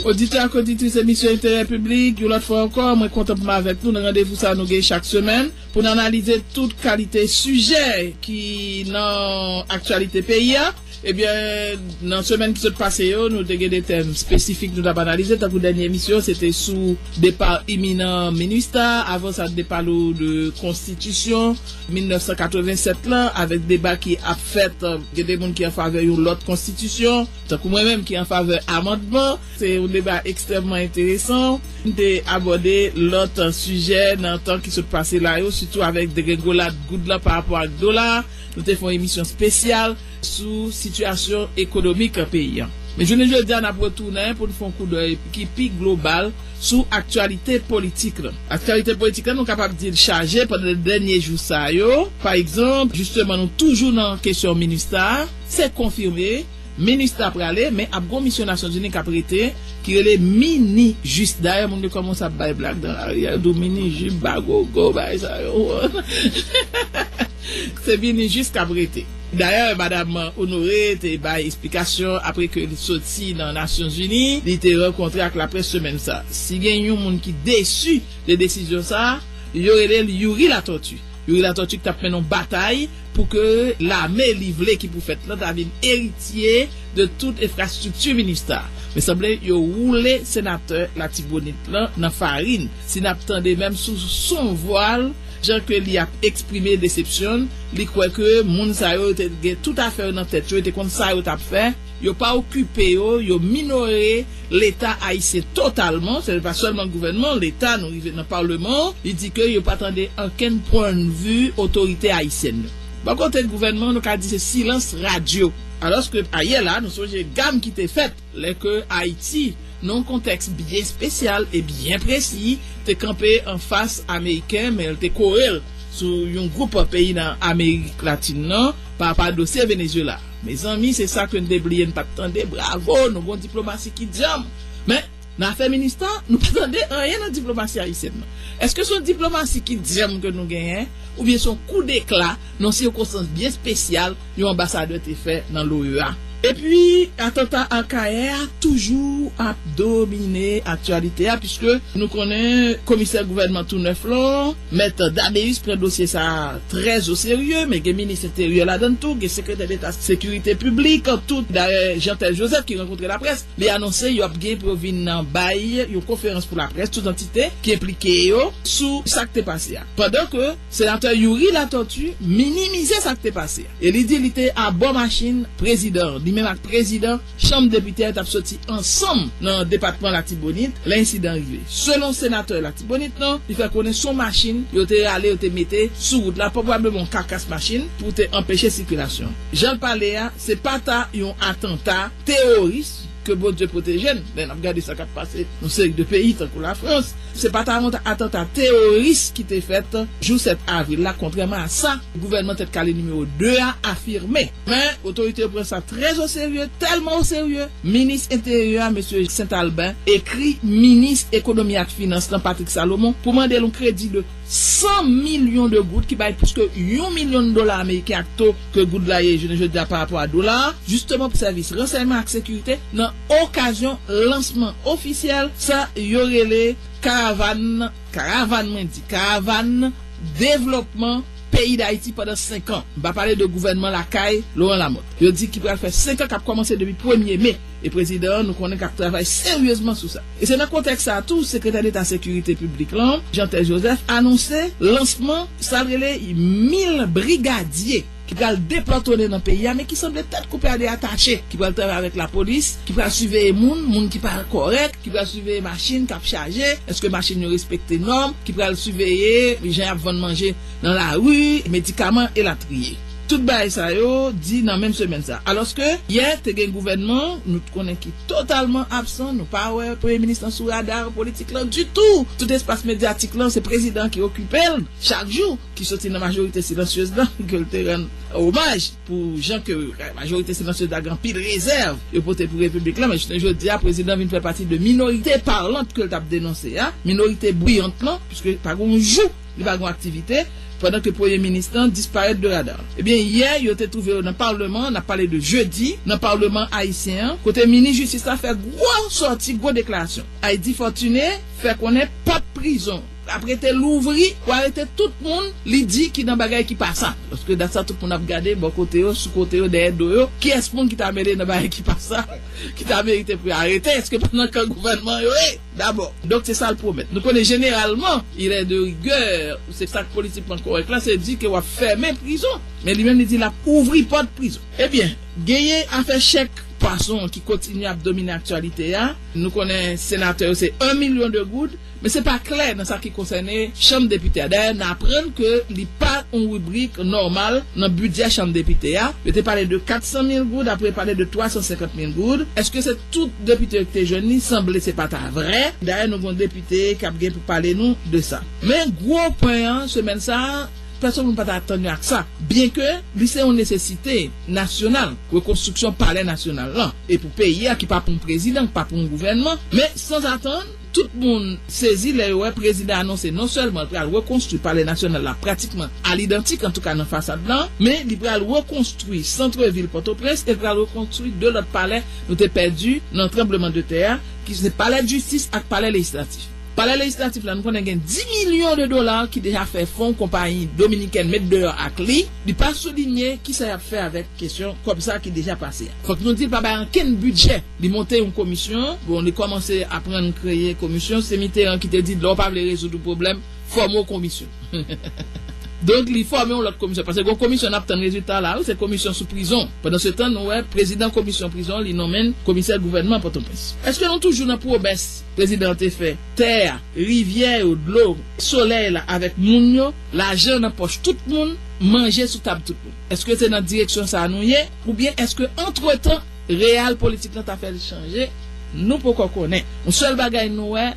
Auditeurs, auditrices, émission Intérêt Public, une autre fois encore, moi content avec nous, rendez-vous ça nous chaque semaine pour analyser toute qualité sujet qui dans actualité pays. Eh bien, dans la semaine qui s'est passée, nous avons des thèmes spécifiques nous avons analysé. Dans la dernière émission, c'était sous départ imminent ministre. Avant ça, départ de constitution 1987 là, avec débat qui a fait, il y a des gens qui en faveur de l'autre constitution, tant que moi-même qui en faveur amendement. C'est un débat extrêmement intéressant. Nous avons abordé l'autre sujet dans le temps qui s'est passé là, surtout avec des régolades gouttes là par rapport à dollar. Nous avons fait une émission spéciale sous situation économique en pays. Mais je ne veux dire qu'on retourner pour nous faire un coup d'œil qui pique global sous actualité politique. Actualité politique, nous sommes capables de dire chargé pendant les derniers jours. Ça, par exemple, justement, nous toujours dans la question ministère, c'est confirmé. Ministre après aller, mais à une mission Nations Unies qui a prêté, qui est les mini-juste. D'ailleurs, on commence à faire blague dans l'arrière, du mini-juste, bagogo, ça. C'est mini-juste qui a prêté. D'ailleurs, Madame Honoré était ba explication après que il sorti dans les Nations Unies, il était rencontré avec la presse semaine ça. Si il y a un monde qui déçu de décision ça, il y aurait Yuri la tortue. Yuri la tortue qui a fait une bataille pour que l'armée livrée qui pour fait là David héritier de toute infrastructure ministère. Mais semblait yo roulé sénateur la Tibonite là dans farine. Si n'attendait même sous son voile Jean que lui a exprimé déception, il croit que moun sa yo était tout à fait dans tête, yo était comme ça yo t'a fait, yo pas occupé yo minoré l'état haïtien totalement, c'est pas seulement le gouvernement, l'état nous arrivé dans le parlement, il dit que yo pas attendait aucun point de vue autorité haïtienne. Par contre le gouvernement nous a dit c'est silence radio. Alors que ailleurs là nous sommes gamme qui était faite, les que Haïti non contexte bien spécial et bien précis, t'es campé en face américain, mais t'es corrèle sur un groupe de pays dans l'Amérique latine, non, par rapport au dossier Venezuela. Mes amis, c'est ça que nous devrions pas attendre, bravo, nous avons diplomatie qui diam. Mais, dans l'affaire ministère, nous ne attendons rien dans la diplomatie haïtienne. Est-ce que c'est diplomatie qui diam que nous gagnons, ou bien son coup d'éclat, dans circonstances bien spéciales, l'ambassadeur était fait dans l'OEA? Et puis, attentat à Kaye a toujours à dominer l'actualité, puisque nous connaissons commissaire gouvernement tout neuf là, maître Daméus prend dossier ça très au sérieux, mais le ministre intérieur là-dedans tout, le secrétaire d'État sécurité publique, tout, d'ailleurs, Jean-Tel Joseph qui rencontre la presse, il a annoncé, il a bien pour venir en bail, une conférence pour la presse, toute entité qui impliquée sous ça qui est passé. Pendant que, sénateur Yuri la tortue, minimisait ça qui est passé. Et il dit, il était à bon machine, président. Même avec président, chambre député a sorti ensemble dans le département la Tibonite, l'incident arrivé. Selon sénateur la Tibonite, non, il fait connaître son machine, il était allé, il était metté sous route là, probablement carcasse machine pour te empêcher circulation. Jean parlé, c'est pas ta un attentat terroriste que bon Dieu protège. Ben, on a regardé ça qui a passé dans une série de pays, tant que la France. C'est pas un attentat terroriste qui était fait jour 7 avril. Là, contrairement à ça, le gouvernement tête calé numéro 2 a affirmé. Mais, l'autorité prend ça très au sérieux, tellement au sérieux. Ministre intérieur, M. Saint-Albin, écrit ministre économie et finance, Patrick Salomon, pour demander un crédit de 100 millions de gouttes qui baille plus que 1 million de dollars américains que gouttes là, je ne dis par rapport à dollars, justement pour service renseignement et sécurité, dans occasion lancement officiel, ça y aurait les caravane développement pays d'Haïti pendant 5 ans. On va parler de gouvernement la caille, Laurent Lamotte. Il dit qu'il va faire 5 ans qu'il a commencé depuis 1er mai. Et président, nous connaissons qu'il travaille sérieusement sur ça. Et c'est dans le contexte ça, tout, secrétaire d'État sécurité publique, là, Jean-Tel Joseph, annoncé lancement, ça relève 1000 brigadiers qui va le déployer dans le pays, mais qui semble peut-être coupé à des attachés, qui va travailler avec la police, qui va suivre les gens qui parlent correct, qui va suivre les machines qui chargé, est-ce que les machines respectent les normes, qui va surveiller les gens qui vont manger dans la rue, les médicaments et la trier. Tout bail ça yo dit dans même semaine ça. Alors que hier t'es un gouvernement nous connaissons qui totalement absent, nous pas ouais premier ministre sous radar politique là du tout. Tout espace médiatique là c'est président qui occupe chaque jour qui sortit dans la majorité silencieuse là que le terrain hommage pour gens que la majorité silencieuse a grand pile réserve et pour République là mais je dis à président vient faire partie de minorité parlante que t'a dénoncé hein, minorité bruyante là puisque pas un jour il va avoir activité pendant que le Premier ministre disparaît de radar. Eh bien, hier, il a été trouvé dans le Parlement, on a parlé de jeudi, dans le Parlement haïtien, côté ministre justice a fait gros sortie, gros déclaration. Haïti Fortuné fait qu'on n'est pas de prison. Après te l'ouvri, pour arrêter tout le monde, li dit qui dans bagay qui passe ça. Parce que dans ça, tout le monde a regardé, bon côté, sous côté, derrière d'eux, qui est-ce qui t'a mêlé dans bagay qui passe ça, qui t'a mérité pour arrêter? Est-ce que pendant que le gouvernement, d'abord. Donc c'est ça le problème. Nous connaissons généralement, il est de rigueur, c'est ça que politiquement correct là, c'est dit qu'il va fermer prison. Mais lui-même, il dit là, ouvri pas de prison. Eh bien, Gaye a fait chèque poisson qui continue à dominer l'actualité. Nous connaissons sénateur, c'est 1 million de gouttes, mais c'est pas clair dans ça qui concerne chambre député. D'ailleurs, on apprend que il n'y a pas une rubrique normale dans le budget chambre député. Il était parlé de 400 000 gouttes, après parlé de 350 000 gouttes. Est-ce que c'est tout député qui est jeune? Il semble c'est pas vrai. D'ailleurs, nous avons un député qui a bien pour parler nous de ça. Mais gros point, semaine ça, personne ne peut pas attendre à ça. Bien que, c'est une nécessité nationale, reconstruction palais national là, et pour pays qui pas pour un président, pas pour un gouvernement, mais sans attendre, tout le monde saisit le président annoncé non seulement pour reconstruire palais national là pratiquement à l'identique en tout cas dans façade là, mais il va reconstruire centre-ville Port-au-Prince et va reconstruire de l'autre palais nous t'es perdu dans le tremblement de terre qui c'est palais de justice et palais législatif. Palais législatif là nous connaissons 10 millions de dollars qui déjà fait fonds compagnie dominicaine mettre dehors à clé, il pas souligner qui ça a fait avec question comme ça qui déjà passé. Faut que nous dit pas quel budget de monter une commission, bon on a commencé à prendre créer commission, c'est Mitterrand qui te dit là pas résoudre le problème, former une commission. Donc, il faut former une autre commission. Parce que la commission n'a pas de résultat là, c'est commission sous prison. Pendant ce temps, nous, président commission prison, il nomme commissaire gouvernement Port-au-Prince. Est-ce que nous toujours dans la promesse, président a fait terre, rivière, de l'eau, soleil là, avec moun, l'argent dans poche tout le monde, manger sous table tout le monde. Est-ce que c'est dans la direction ça nous y est? Ou bien est-ce que entre-temps, réel politique n'a pas fait changer? Nous pouvons connaître. Un seul bagage nous est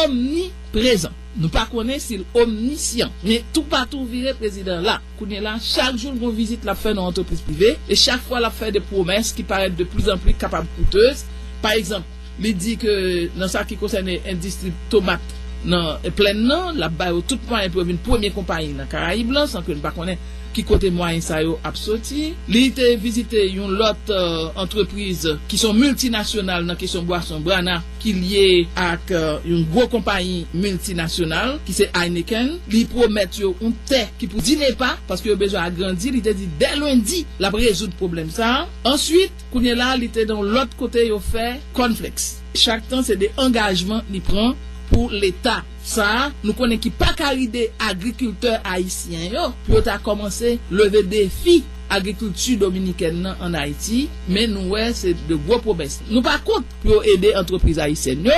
omniprésent. Nous pas connaissons s'il omniscient. Mais tout partout viré président là. Qu'on est là, chaque jour qu'on visite la fait dans l'entreprise privée et chaque fois la fait des promesses qui paraissent de plus en plus capables coûteuses. Par exemple, il dit que dans ça qui concerne l'industrie tomate dans plein non, la bas tout point pour une première compagnie dans Caraïbes sans que nous pas connaître qui côté moyen ça yo absorti. Il était visité une autre entreprise qui sont multinationales dans question boisson Brana qui lié avec une grosse compagnie multinationale qui c'est Heineken. Il promet yo un thé qui pour dîner pas parce que yo besoin agrandir, il était dit dès lundi la résoudre problème ça. Ensuite, qu'on est là, il était dans l'autre côté yo fait cornflakes. Chaque temps c'est des engagements il prend pour l'État. Ça, nous connaissons qui pas carité agriculteurs haïtiens yo, puis on a commencé lever défi agriculture dominicaine en Haïti, mais nous c'est de gros promesses. Nous par contre pour aider entreprises haïtiennes yo,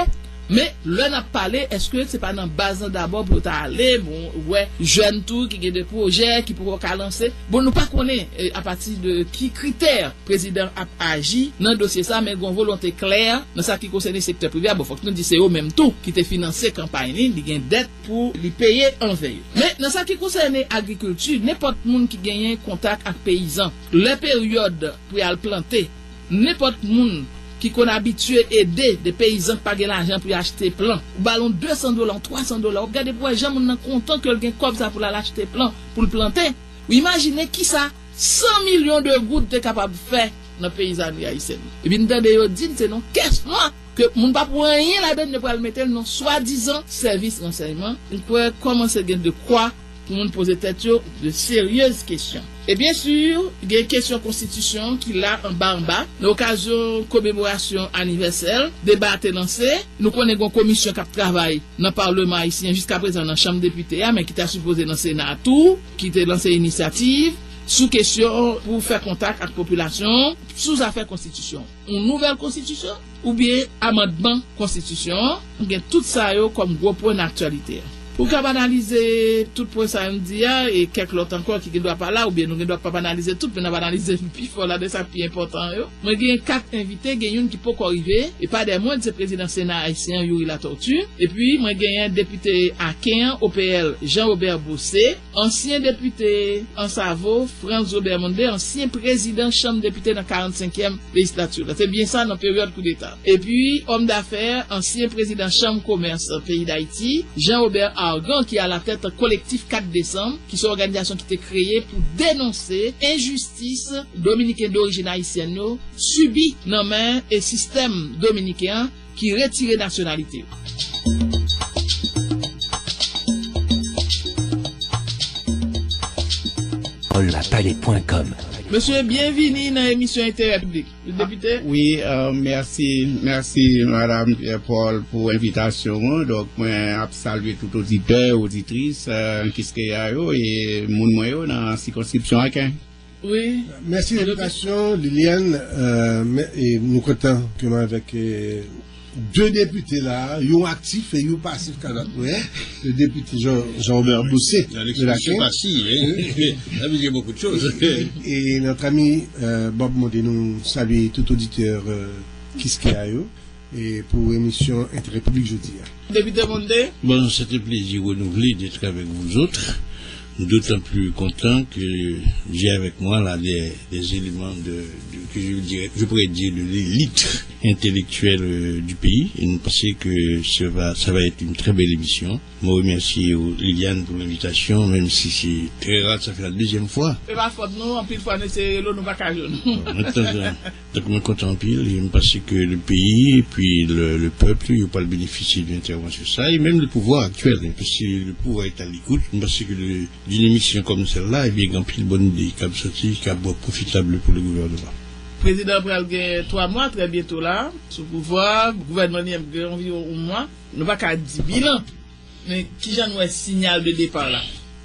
mais là n'a parlé est-ce que c'est pas dans base d'abord pour aller bon jeune tout qui a des projets qui pourront lancer bon nous pas connaît à partir de qui critères président a agi dans dossier ça mais gon volonté claire dans ça qui concerne le secteur privé bon faut que nous dit c'est eux même tout qui te financer campagne il gagne dette pour les payer en veille mais dans ça qui concerne agriculture n'importe monde qui gagne contact avec paysans les périodes pour aller planter n'importe monde qui qu'on habitué aider des paysans pas gagner l'argent pour acheter plan ballon $200 $300 regardez pour les gens on content que quelqu'un comme ça pour l'acheter plan pour le planter ou imaginez qui ça 100 millions de gouttes est capable de faire dans paysannerie haïtienne et puis nous entendez dire c'est non caisse noire que moun pas pour rien là-dedans ne pas le mettre non soi-disant service renseignement il peut commencer à de quoi pour nous poser tête de sérieuses questions. Et bien sûr, il y a une question constitution qui l'a en bas, l'occasion commémoration anniversaire, débat est lancé, nous connaissons une commission qui travaille dans le Parlement haïtien jusqu'à présent dans la Chambre des députés, mais qui t'a supposé dans le Sénat tout, qui t'a lancé initiative, sous question pour faire contact avec la population, sous affaire constitution. Une nouvelle constitution, ou bien amendement constitution, il y a tout ça comme gros point d'actualité. Pour qu'on analyser tout point ça me dit et quelques autres encore qui ne doivent pas là ou bien nous ne doivent pas analyser tout mais on va analyser plus fort là de ça plus important yo. Moi j'ai 4 invités, j'ai une qui peut arriver et pas des moindres c'est président Sénat haïtien Yuri La Tortue et puis moi j'ai un député à Kéan OPL Jean-Robert Bossé, ancien député en Savo Franz Robert Mondé, ancien président chambre député dans 45e législature. C'est bien ça dans période coup d'état. Et puis homme d'affaires, ancien président chambre commerce pays d'Haïti, Jean-Robert Argan qui est à la tête collectif 4 décembre, qui sont organisation qui était créée pour dénoncer injustice dominicaine d'origine haïtienne subie dans main et système dominicain qui retire nationalité. Lapalais.com. Monsieur, bienvenue dans l'émission Interrépublique. Le député? Oui, merci Madame Pierre-Paul pour l'invitation. Donc, moi, je salue tout auditeur, auditrice, qui est et moun dans la circonscription à Quin. Oui. Merci de l'invitation, Liliane. Et nous comptons que avec deux députés là, un actif et un passif le député Jean-Robert Bousset de la Quin. Ça veut dire beaucoup de choses. Et notre ami Bob Mondé nous salue tout auditeur Kiskeayo et pour l'émission Interrépublique jeudi. Député Mondé. Bon, c'était un plaisir renouvelé d'être avec vous autres. D'autant plus content que j'ai avec moi là des éléments que je pourrais dire de l'élite intellectuelle du pays. Et nous pensons que ça va être une très belle émission. Je remercie Liliane pour l'invitation, même si c'est très rare, ça fait la deuxième fois. Et pas faute nous, en pile fois nous va cacher. Donc, je suis content en pile. Je pense que le pays et puis le peuple, ils n'ont pas le bénéfice d'une intervention sur ça, et même le pouvoir actuel, parce que le pouvoir est à l'écoute. Je pense que d'une émission comme celle-là, il y a une pile bonne idée qui a sorti, qui a profitable pour le gouvernement. Le président pral gen 3 mois très bientôt là sous pouvoir, le gouvernement y a environ un mois, nous pas qu'à 10 bilan. Mais qui j'en a signal de départ là?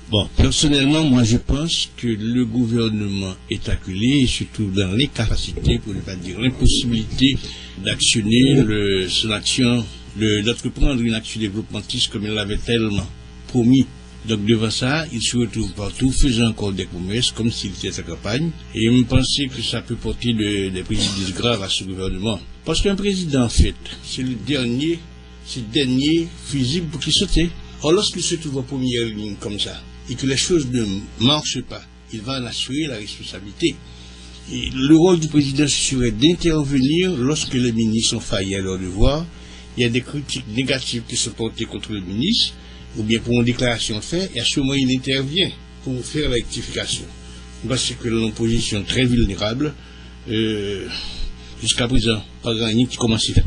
Bon, personnellement, moi je pense que le gouvernement est acculé, surtout dans les capacités, pour ne pas dire l'impossibilité d'actionner son action, d'entreprendre une action développementiste comme il l'avait tellement promis. Donc devant ça, il se retrouve partout, faisant encore des promesses comme s'il était sa campagne. Et je me pensais que ça peut porter des préjudices graves à ce gouvernement. Parce qu'un président, en fait, c'est le dernier fusible pour qu'il saute. Or, lorsqu'il se trouve en première ligne comme ça, et que les choses ne marchent pas, il va en assurer la responsabilité. Et le rôle du président serait d'intervenir lorsque les ministres ont failli à leur devoir. Il y a des critiques négatives qui sont portées contre le ministre, ou bien pour une déclaration faite, et à ce moment il intervient pour faire la rectification. Parce que l'opposition très vulnérable, jusqu'à présent, pas rien qui commence à faire.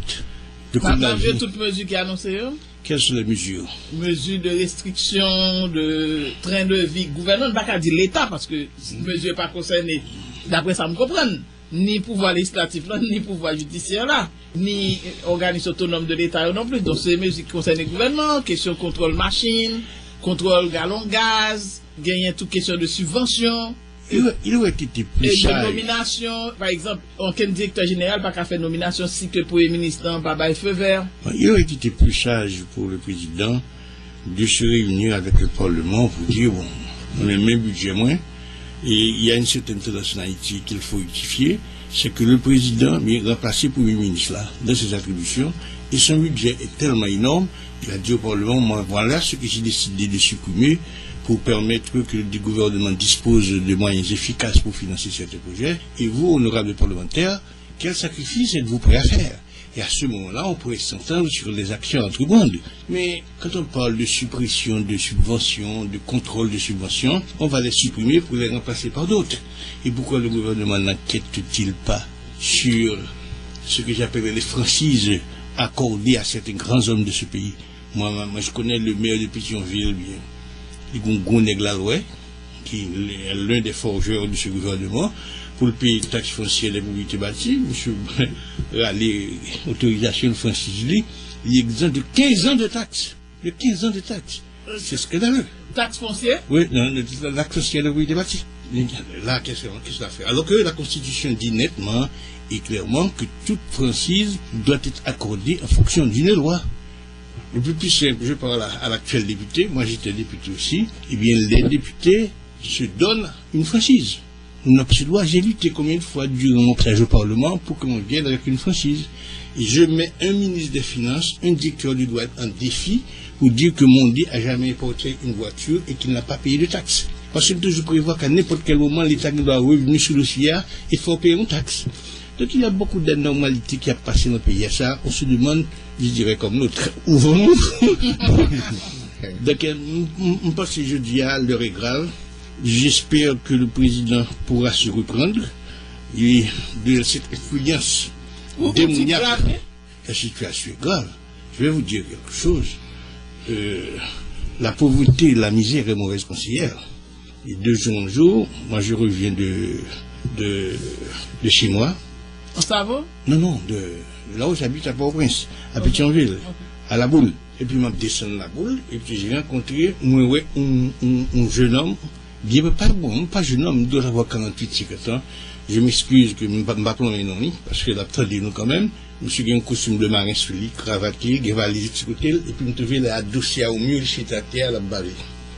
Malgré toutes les mesures qui sont annoncées, quelles sont les mesures? Mesures de restriction, de train de vie. Le gouvernement ne va pas dire l'État parce que cette mesure n'est pas concernée. D'après ça, me comprendre. Ni pouvoir législatif là, ni pouvoir judiciaire là, ni organisme autonome de l'État non plus. Donc c'est des mesures qui concernent le gouvernement, question contrôle machine, contrôle gallon gaz, gagner toute question de subvention. Il aurait été plus sage. Nomination, par exemple, aucun directeur général n'a pas fait nomination si que le Premier ministre n'a pas bail feu vert. Il aurait été plus sage pour le président de se réunir avec le Parlement pour dire, bon, on a le même budget moins, et il y a une certaine tendance en Haïti qu'il faut rectifier, c'est que le président est remplacé pour le ministre là, dans ses attributions, et son budget est tellement énorme, il a dit au Parlement, moi, voilà ce que j'ai décidé de supprimer, pour permettre que le gouvernement dispose de moyens efficaces pour financer certains projets. Et vous, honorables parlementaires, quel sacrifice êtes-vous prêts à faire? Et à ce moment-là, on pourrait s'entendre sur les actions entreprises. Mais quand on parle de suppression de subventions, de contrôle de subventions, on va les supprimer pour les remplacer par d'autres. Et pourquoi le gouvernement n'enquête-t-il pas sur ce que j'appelle les franchises accordées à certains grands hommes de ce pays? Moi, je connais le maire de Pétionville, bien. Qui est l'un des forgeurs de ce gouvernement, pour le payer taxe foncière des propriétés bâties, monsieur, l'autorisation de Francis Lee, il est exempt de 15 ans de taxes. De 15 ans de taxes. C'est scandaleux. Taxe foncière? Oui, la taxe foncière des propriétés bâties. Là, qu'est-ce que ça fait? Alors que la Constitution dit nettement et clairement que toute franchise doit être accordée en fonction d'une loi. Le plus simple, je parle à l'actuel député, moi j'étais député aussi, eh bien les députés se donnent une franchise. J'ai lutté combien de fois durant mon passage au Parlement pour qu'on vienne avec une franchise. Et je mets un ministre des Finances, un directeur du douane en défi pour dire que Mondé a jamais importé une voiture et qu'il n'a pas payé de taxes. Parce que je prévois qu'à n'importe quel moment l'État doit revenir sur le CIA et il faut payer une taxe. Donc il y a beaucoup d'anormalités qui a passé dans le pays. À ça, on se demande, je dirais comme l'autre, où vont-nous? Donc, on pense que jeudi à l'heure est grave. J'espère que le président pourra se reprendre et de cette influence démoniaque. La situation est grave. Je vais vous dire quelque chose. La pauvreté, la misère est mauvaise conseillère. Et de jour en jour, moi je reviens de chez moi. En Savoie? Non, de là où j'habite à Port-au-Prince, à Pétionville, à la Boule. Et puis je descends la Boule, et puis j'ai rencontré un jeune homme, bien pas jeune homme, il doit avoir 48-50 ans. Je m'excuse que je ne vais pas prendre nom, parce que l'attendez nous quand même. Monsieur a un costume de marin sur lui, cravaté, il va aller sur côté, et puis me trouver là, dossier au mur, chez ta terre, la balle.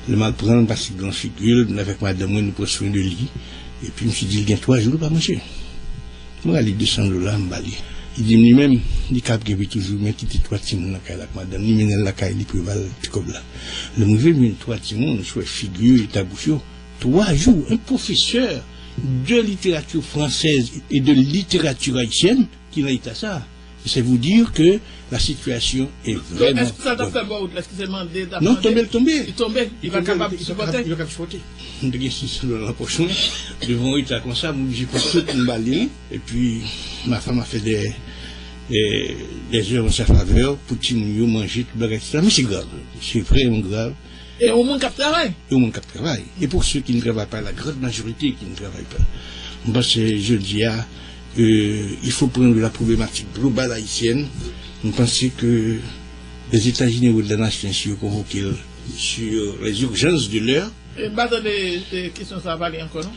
Le mal prendre parce qu'il grand figure, avec madame, nous prenons soin de lui. Et puis, je me suis dit, il y a 3 jours, pas manger. Moi, aller $200, m'baller. Il dit, lui-même, il cap qui vit toujours, mais qui était 3 timons la caille, madame, ni mène la caille, il peut valer, comme là. Le mauvais, mais 3 timons, soit figure, et tabouchot. 3 jours, un professeur de littérature française et de littérature haïtienne, qui n'a été à ça. C'est vous dire que la situation est vraiment. Est-ce que ça t'a fait bon? Est-ce que c'est demandé d'apprendre? Non, tomber. Il tombait. Il va capable de supporter. Il va capable de supporter. On a 6 dans la prochaine. Devant il comme ça, j'ai pris toute une balle. Et puis, ma femme a fait des heures en sa faveur pour que nous manger tout le reste. Mais c'est grave. C'est vraiment grave. Et au monde qui travaille. Et pour ceux qui ne travaillent pas, la grande majorité qui ne travaillent pas. Moi, je dis il faut prendre la problématique globale haïtienne. Nous pensons que les États-Unis ou la nation sont convoqués sur les urgences de l'heure. Et pas dans des questions, ça va aller encore, non?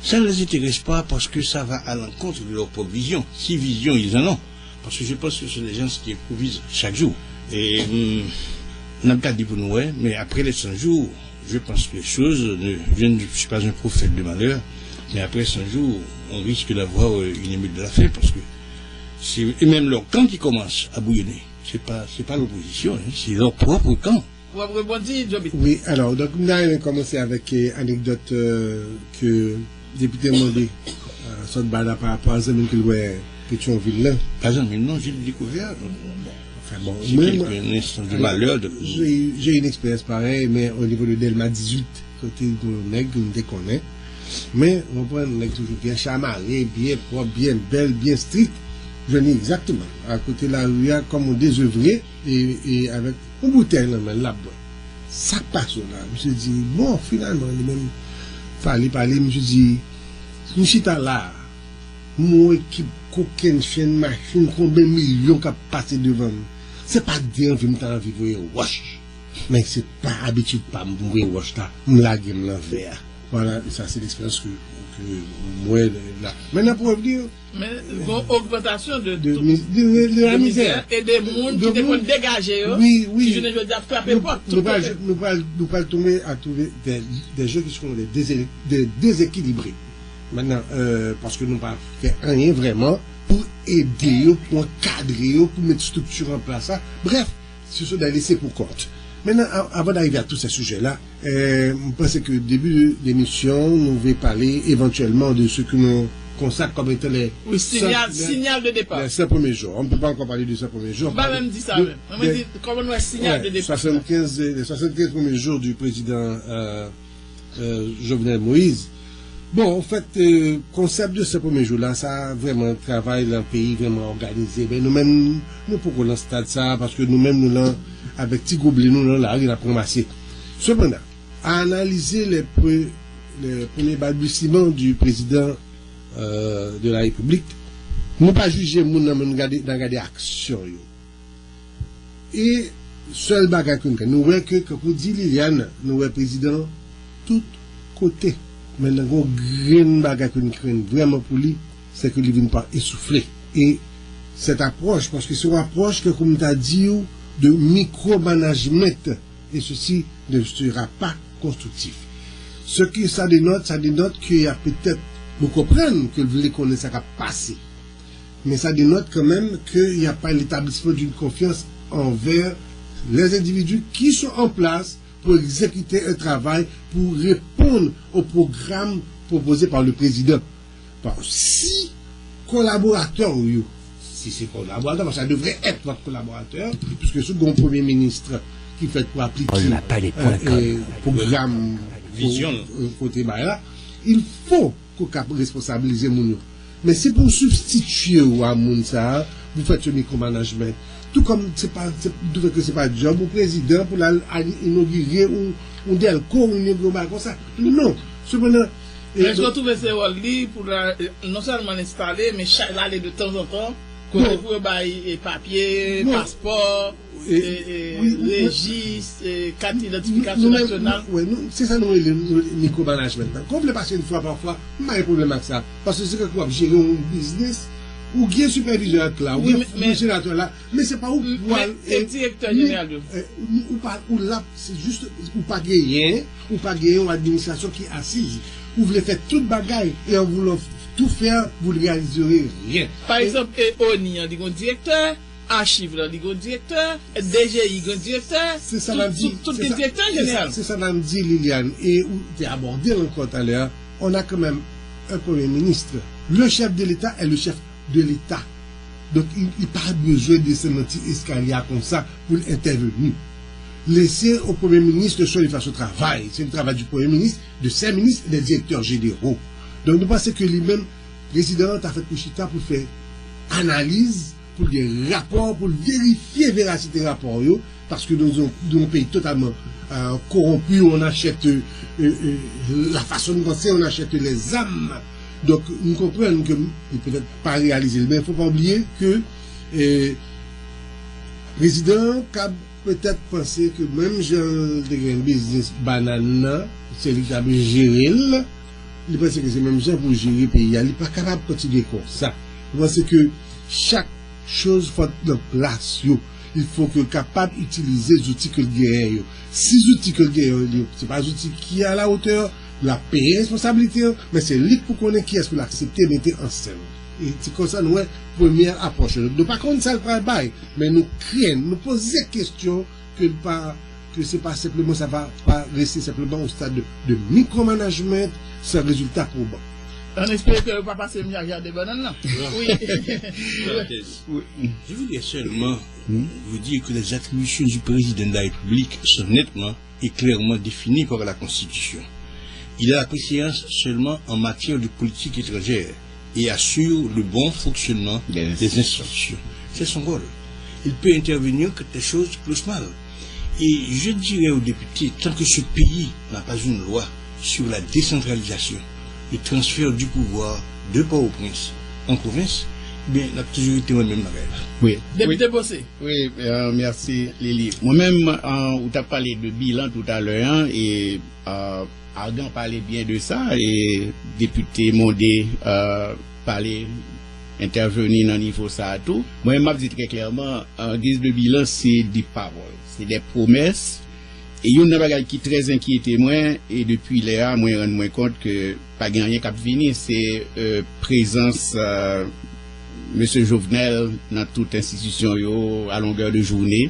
Ça ne les intéresse pas parce que ça va à l'encontre de leur propre vision. Si vision ils en ont. Parce que je pense que ce sont des gens qui improvisent chaque jour. Et on n'a pas dit pour nous, mais après les 100 jours, je pense que les choses, je ne suis pas un prophète de malheur, mais après 100 jours, on risque d'avoir une émeute de la faim parce que et même leur camp qui commence à bouillonner. C'est pas l'opposition, c'est leur propre camp. Vous avez rebondi, Joby? Oui, alors, donc, nous allons commencer avec une anecdote que le député Mondé a par rapport à ce que nous Pétionville là. Par exemple, non, j'ai découvert. Enfin bon, un instant de malheur. J'ai une expérience pareille, mais au niveau de Delma 18, côté de nègre, nous déconnons. Mais on prend un nègre toujours bien chamarré, bien propre, bien belle, bien strict. Je n'ai exactement. À côté de la rue, comme on désœuvré, et avec une bouteille là-bas. Ça passe là. Je me suis dit, bon, finalement, il même fallait parler. Je me suis dit, nous sommes là. Mon équipe, coquine, chaîne, machine, combien de millions qui passé devant nous. C'est pas dire que je me vivre wash. Mais c'est pas habitude pas me voir wash là. Me laguer me l'envers. Voilà, ça c'est l'expérience que moi là. Maintenant pour revenir. Mais une augmentation de la misère et des mondes qui devront dégager. Oui. Je ne veux dire frapper pas. Nous pas tomber à trouver des jeux qui seront des déséquilibrés. Maintenant, parce que nous pas fait rien vraiment pour aider, pour encadrer, pour mettre structure en place. Bref, ce sont des laissés pour compte. Maintenant, avant d'arriver à tous ces sujets-là, je pense que début de l'émission, nous allons parler éventuellement de ce que nous consacrons comme étant les... Oui, signal de départ. Les 5 premiers jours. On ne peut pas encore parler de 5 premiers jours. On va même dire ça même. On va dire comment nous signal de départ. Les 75 premiers jours du président Jovenel Moïse. Bon, en fait, le concept de ce premier jour-là, ça a vraiment travaillé dans le pays, vraiment organisé. Ben, nous-mêmes, nous pouvons lancer ça, parce que nous-mêmes, nous l'avons, avec petit gobelet, nous l'avons là, il a ramassé. Cependant, à analyser les premiers balbutiements du président de la République, nous pas juger, nous regarder action. Et, seul bagage que nous voyons que pour dire Liliane, nous voyons président tout côté. Maintenant, le grand bagage que nous craignons vraiment pour lui, c'est qu'il ne vient pas essouffler. Et cette approche, parce que c'est une approche que, comme tu as dit, de micromanagement, et ceci ne sera pas constructif. Ce que ça dénote qu'il y a peut-être, nous comprenons que vous voulez connaître ça va passer. Mais ça dénote quand même qu'il n'y a pas l'établissement d'une confiance envers les individus qui sont en place pour exécuter un travail, pour répondre au programme proposé par le président. Si collaborateur, si c'est collaborateur, ça devrait être votre collaborateur, puisque ce grand premier ministre qui fait pour appliquer programme vision côté là, il faut qu'on capable responsabiliser moun. Mais c'est pour substituer à moun ça, vous faites un micromanagement. Tout comme c'est pas job au président pour inaugurer ou delco ou une global comme ça. Non, cependant est-ce que tout c'est rôle pour non seulement installer mais aller de temps en temps pour bailler papier, passeport, registre, carte d'identification nationale. Oui, c'est ça nous le micromanagement. Quand vous le passez une fois parfois, pas de problème avec ça parce que c'est que vous gérer un business ou bien superviseur là, ou bien sénateur là, mais c'est pas où le directeur général ou là c'est juste ou pas gagner une administration qui est assise. Vous voulez faire toute bagaille et en voulant tout faire, vous ne réaliserez rien. Par exemple, ONI a dit un directeur, Archive a dit un directeur, DGI un directeur, c'est ça m'a dit. Tout les directeurs général. C'est ça m'a dit Liliane. Et où tu as abordé encore tout à l'heure, on a quand même un premier ministre. Le chef de l'État est le chef de l'État. Donc il n'a pas besoin de ce petit escalier comme ça pour intervenir. Laisser au Premier ministre le choix de faire ce travail. C'est le travail du Premier ministre, de ses ministres et des directeurs généraux. Donc nous pensons que lui-même, le président a fait Kouchita pour faire analyse, pour des rapports, pour vérifier la véracité des rapports, parce que nous sommes un pays totalement corrompu, on achète la façon de penser, on achète les âmes. Donc nous comprenons que peut-être pas réaliser, mais il ne faut pas oublier que le président a peut-être pensé que même un business banana, c'est lui qui a géré, il pense que c'est même gens pour gérer le pays, il n'est pas capable de continuer comme ça. Je pense que chaque chose faut de place, il faut que capable d'utiliser les outils que le gagne. Si les outils que le gagne, ce n'est pas des outils qui est à la hauteur, la payer responsabilité, mais c'est lui pour connaître qui est-ce pour l'accepter, mettre en scène. Et c'est comme ça, nous, première approche. Donc, par contre, ça le travail, mais nous craignons, nous posons des questions que c'est pas simplement, ça va pas rester simplement au stade de micromanagement, sans résultat probant. On espère que le papa s'est mis à regarder bananes, non? Oui. Je voulais seulement vous dire que les attributions du président de la République sont nettement et clairement définies par la Constitution. Il a la préséance seulement en matière de politique étrangère et assure le bon fonctionnement des institutions. C'est son rôle. Il peut intervenir quand les choses clochent mal. Et je dirais aux députés, tant que ce pays n'a pas une loi sur la décentralisation, le transfert du pouvoir de Port-au-Prince en province, bien, la toujours été moi-même la rêve. Oui. Député Bossé. Oui, merci Lili. Moi-même, on t'a parlé de bilan tout à l'heure, et Argan parlait bien de ça, et député Mondé parlait, intervenir dans le niveau ça tout. Moi, je dis très clairement, en guise de bilan, c'est des paroles, c'est des promesses. Et il y a une chose qui est très inquiété moi, et depuis là, moi, je me rends compte que pas gagné cap venir, c'est présence M. Jovenel dans toute institution à longueur de journée.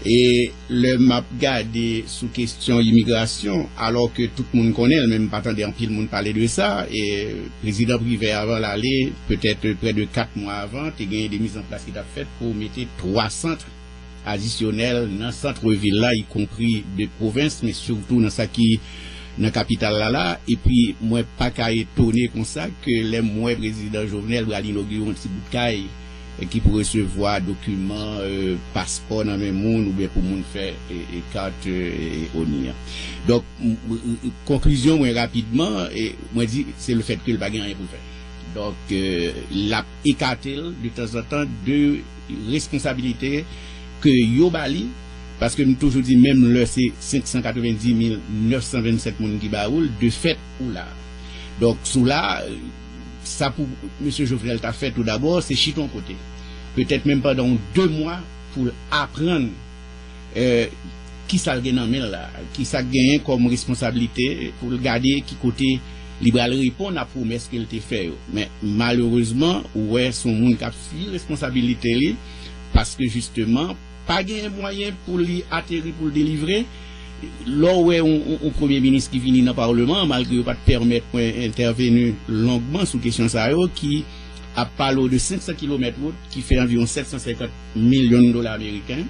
Et le map gardé sous question immigration, alors que tout le monde connaît, même pas attendez en pile le monde parler de ça, et le président privé avant l'aller, peut-être près de 4 mois avant, il y a des mises en place qu'il a faites pour mettre 3 centres additionnels dans le centre-ville là, y compris de province, mais surtout dans ça qui dans la capitale là, et puis moi pas qu'à étonner comme ça que les mois président Jovenel va inaugurer un petit bout de caille qui pour recevoir documents, passeport dans le même monde ou bien pour monde faire et carte ONI. Donc conclusion moi rapidement, et moi dit c'est le fait que le pas rien pour faire. Donc la écarté de temps en temps de responsabilité que Yobali, parce que nous toujours dit même là c'est 590 927 personnes qui baoul de fait ou là. Donc sous là ça pour M. Jovenel t'a fait tout d'abord, c'est chiton côté. Peut-être même pendant 2 mois pour apprendre qui ça gagne en main là, qui ça gagne comme responsabilité pour regarder qui côté libéral répondre à la promesse qu'elle t'a fait. Mais malheureusement, ouais, son monde qui a fait responsabilité li, parce que justement pas gain moyen pour lui atterrir pour le délivrer. Là où on premier ministre qui vient dans le Parlement, malgré pas permettre d'intervenir longuement sur question ça, qui a parlé de 500 km qui fait environ 750 millions de dollars américains,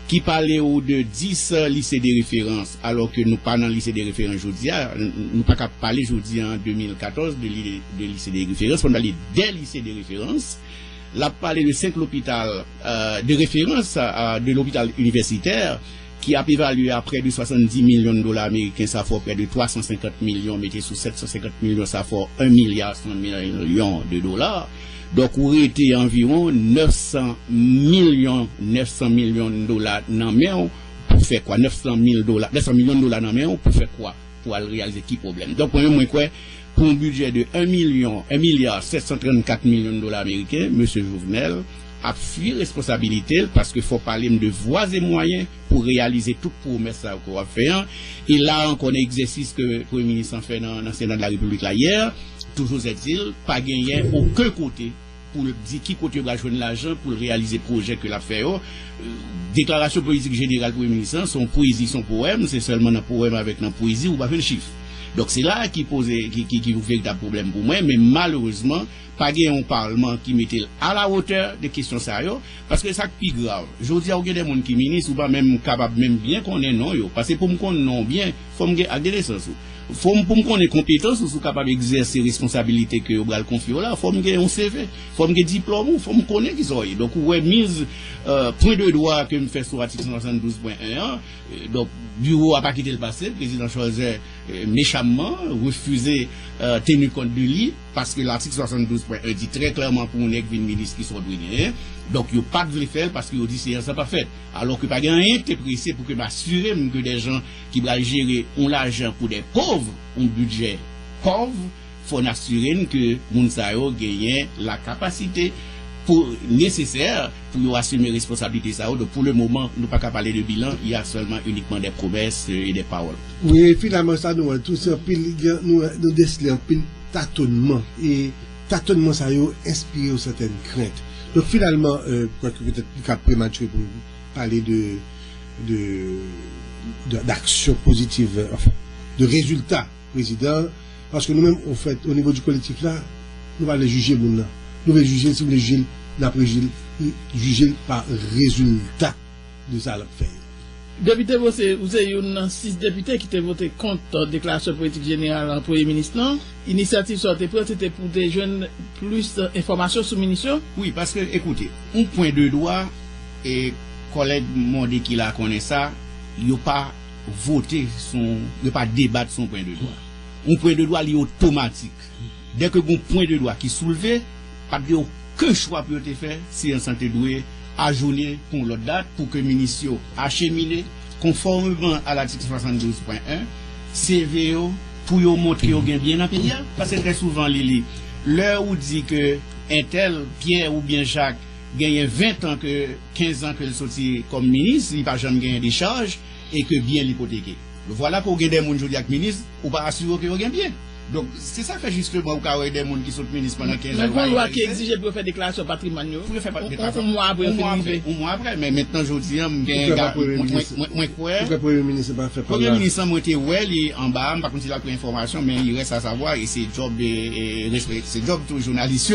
qui parlait de 10 lycées de référence, alors que nous pas dans le lycée de référence aujourd'hui, nous pas qu'à parler aujourd'hui en 2014 de lycée de référence, on a parlé des lycées de référence. Là, parlé de 5 hôpitaux de référence de l'hôpital universitaire, qui a évalué à près de 70 millions de dollars américains, ça fait près de 350 millions, mettez sous 750 millions, ça fait 1 milliard 100 millions de dollars. Donc, on était environ 900 millions de dollars dans main pour faire quoi? 900 millions de dollars dans main pour faire quoi? Pour réaliser qui problème. Donc, pour un budget de 1 milliard 734 millions de dollars américains, M. Jouvenel a fui responsabilité parce qu'il faut parler de voies et moyens pour réaliser toute promesse qu'on va faire. Et là, on connaît l'exercice que le Premier ministre a fait dans le Sénat de la République là hier. Toujours est-il, pas gagné aucun côté pour dire qui côté va joindre l'argent pour réaliser le projet que l'a fait. Déclaration politique générale pour le ministre, son poésie, son poème, c'est seulement un poème avec une poésie ou pas le chiffre. Donc c'est là qui pose qui vous fait un problème pour moi, mais malheureusement, pas un parlement qui mettait à la hauteur des questions sérieuses, parce que ça qui est plus grave. Je dis à des gens qui ministres ou pas même capable même bien qu'on est non yo, parce que pour me connaître non bien, faut me garder sens. Faut pour me connaître compétence ou capable d'exercer responsabilité que vous allez confier là, faut me gagner un CV, faut me gagner diplôme, faut me connaître qui sont. Donc ouais mise point de droit que me fait sur article 172.1. Donc bureau a pas quitté le passé, le président choisit méchamment refuser tenir compte de lui parce que l'article 72.1 dit très clairement pour un ministre qui sont douaniers. Donc il pas de le faire parce qu'il dit c'est ça pas fait. Alors que pas rien t'es pressé pour que m'assurer que des gens qui vont gérer l'argent pour des pauvres, un budget pauvre, faut assurer que moun sa yo gagne la capacité nécessaire pour assumer responsabilité ça. Donc pour le moment, nous pas qu'à parler de bilan, il y a seulement uniquement des promesses et des paroles. Oui, finalement ça nous tout ça nous déceler un pile tâtonnement et tâtonnement ça yo inspiré certaines craintes. Donc finalement quoi que peut-être plus prématuré pour parler d'action positive, enfin, de résultats président, parce que nous-mêmes en fait au niveau du collectif là, nous allons juger nous allons juger si vous voulez juger par résultat de ça la fait. Député, vous avez 6 députés qui ont voté contre la déclaration politique générale en Premier ministre. L'initiative sortie prête, c'était pour des jeunes plus d'informations sur munitions. Oui, parce que, écoutez, un point de droit, et collègue m'ont dit qu'il a connu ça, il n'a pas voté il n'a pas débattre son point de droit. Un point de droit, il est automatique. Dès que un point de droit qui est soulevé, pas de aucun choix peut être fait si un santé doué ajourner pour l'autre date pour que le ministre achemine conformément à l'article 72.1 CVO pour montrer au bien dans le pays. Parce que très souvent, l'heure où dit que un tel, Pierre ou bien Jacques, gagne 20 ans, 15 ans que le sorti comme ministre, il n'a pas jamais gagné des charges et que bien l'hypothéquer. Voilà pour gagner des gens aujourd'hui avec ministre, ou pas assurer que vous gagnez bien. Donc, c'est ça fait justement au cas où des gens qui sont ministres pendant 15 ans. Mais une loi qui exige pour faire déclaration patrimoniale. Pour faire déclaration. Un mois après, mais maintenant, je dis, moi, pourquoi le Premier ministre pas fait Premier ministre, moi, il est en bas, par contre, il a pris l'information, mais il reste à savoir, et c'est job de journaliste,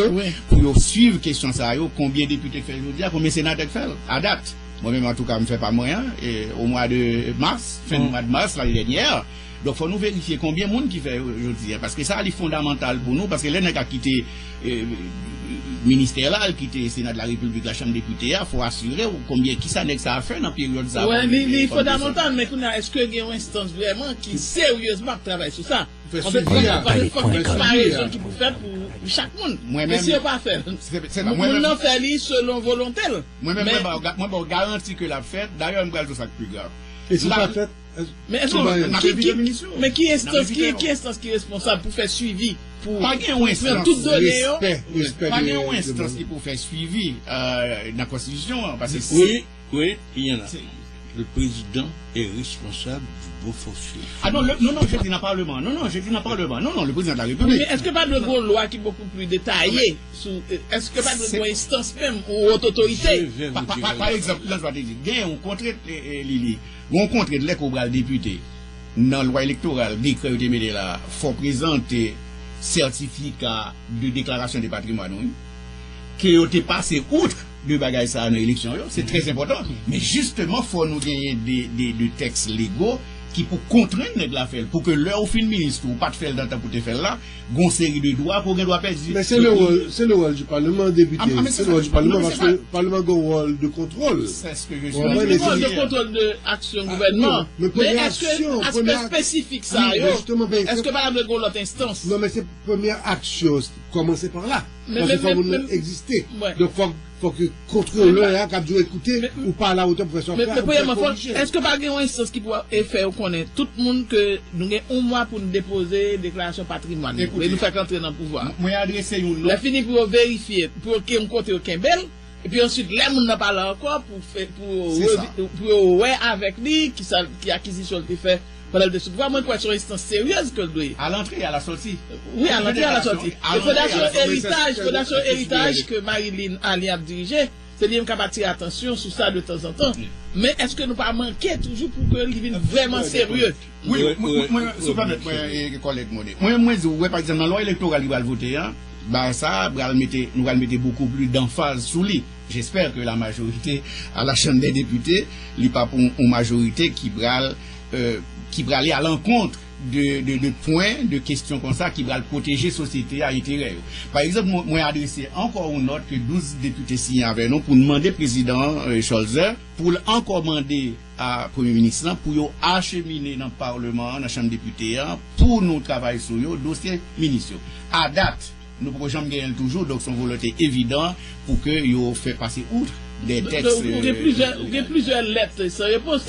pour suivre question ça, combien de députés fait aujourd'hui, combien de sénateurs fait à date. Moi-même, en tout cas, je ne fais pas moyen, au mois de mars, fin du mois de mars, l'année dernière. Donc, il faut nous vérifier combien de monde qui fait aujourd'hui. Parce que ça, c'est fondamental pour nous. Parce que l'un a quitté le ministère là, quitté le Sénat de la République, la Chambre des députés, il faut assurer combien qui ça a fait dans la période ça. Oui, c'est fondamental. Mais est-ce qu'il y a une instance vraiment qui sérieusement travaille sur ça? On peut faire une comparaison qui peut faire pour chaque monde. Mais si on ne peut pas faire, on n'en fait selon volonté. Moi-même, je garantis que la fête, d'ailleurs, je vais ça plus grave. Et si pas fait, mais qui est instance qui est responsable pour faire suivi pour faire toute données pas une instance qui pour faire suivi dans la Constitution parce que oui, il y en a. Le président est responsable du beau forfait. Ah non, non, je dis dans le Parlement. Non, je dis dans le Parlement. Non, le président de la République. Mais est-ce que pas de loi qui est beaucoup plus détaillée est-ce que pas de instance même ou haute autorité? Par exemple, là, je vais te dire, il y a un contrat Lili. On compte de l'écobral député dans la loi électorale, décret de là, faut présenter certificat de déclaration de patrimoine qui ont été passé outre de bagaille ça dans l'élection, c'est très important. Mais justement, faut nous gagner des textes légaux qui pour contraindre de la faire, pour que l'heure au fin ministre ou pas de faire dans ta pour te faire là, gon série de droits pour qu'on doit perdre. Mais c'est le rôle du Parlement député. C'est le rôle du Parlement parce que le Parlement a un rôle de contrôle. C'est ce que je suis. Le rôle de contrôle de action gouvernement. Mais est-ce que aspect spécifique ça, est-ce que par exemple l'autre instance? Non, mais c'est première action, commencer par là. Parce qu'il faut exister. Donc faut que contrôleur a dû écouter ou pas à la hauteur profession. Mais premièrement, est-ce que par exemple une instance qui pourra faire connaître tout le monde que nous avons un mois pour nous déposer déclaration patrimoine et nous faire entrer dans le pouvoir. Moi adresser une la fini pour vérifier pour qu'on compte aucun bel et puis ensuite les gens n'a pas là encore pour ouais avec lui qui acquisition le fait. Voilà le pouvoir, moi, quoi, sur une instance sérieuse que le doit. À l'entrée et à la sortie. Oui, à l'entrée et à la sortie. Fondation héritage que Marilyn Ali a dirigé, c'est lui qui a attiré attention sur ça de temps en temps. Mais est-ce que nous pas manquer toujours pour que il vienne vraiment sérieux? Oui, moi, sous permettre, collègue moi, par exemple, dans la loi électorale, il va le voter, bah, ça, nous allons mettre beaucoup plus d'emphase sur lui. J'espère que la majorité, à la Chambre des députés, il n'y a pas une majorité qui va aller à l'encontre de points, de questions comme ça, qui va protéger la société à intérêt. Par exemple, moi, adressé encore une note que 12 députés signent avec nous pour demander au président Scholzer, pour encore demander à Premier ministre, pour acheminer dans le Parlement, dans la Chambre des députés, pour nous travailler sur le dossier ministériel. À date, nous ne pouvons jamais gagner toujours, donc son volonté évident pour que vous fait passer outre des textes. Il y a plusieurs lettres sans réponse.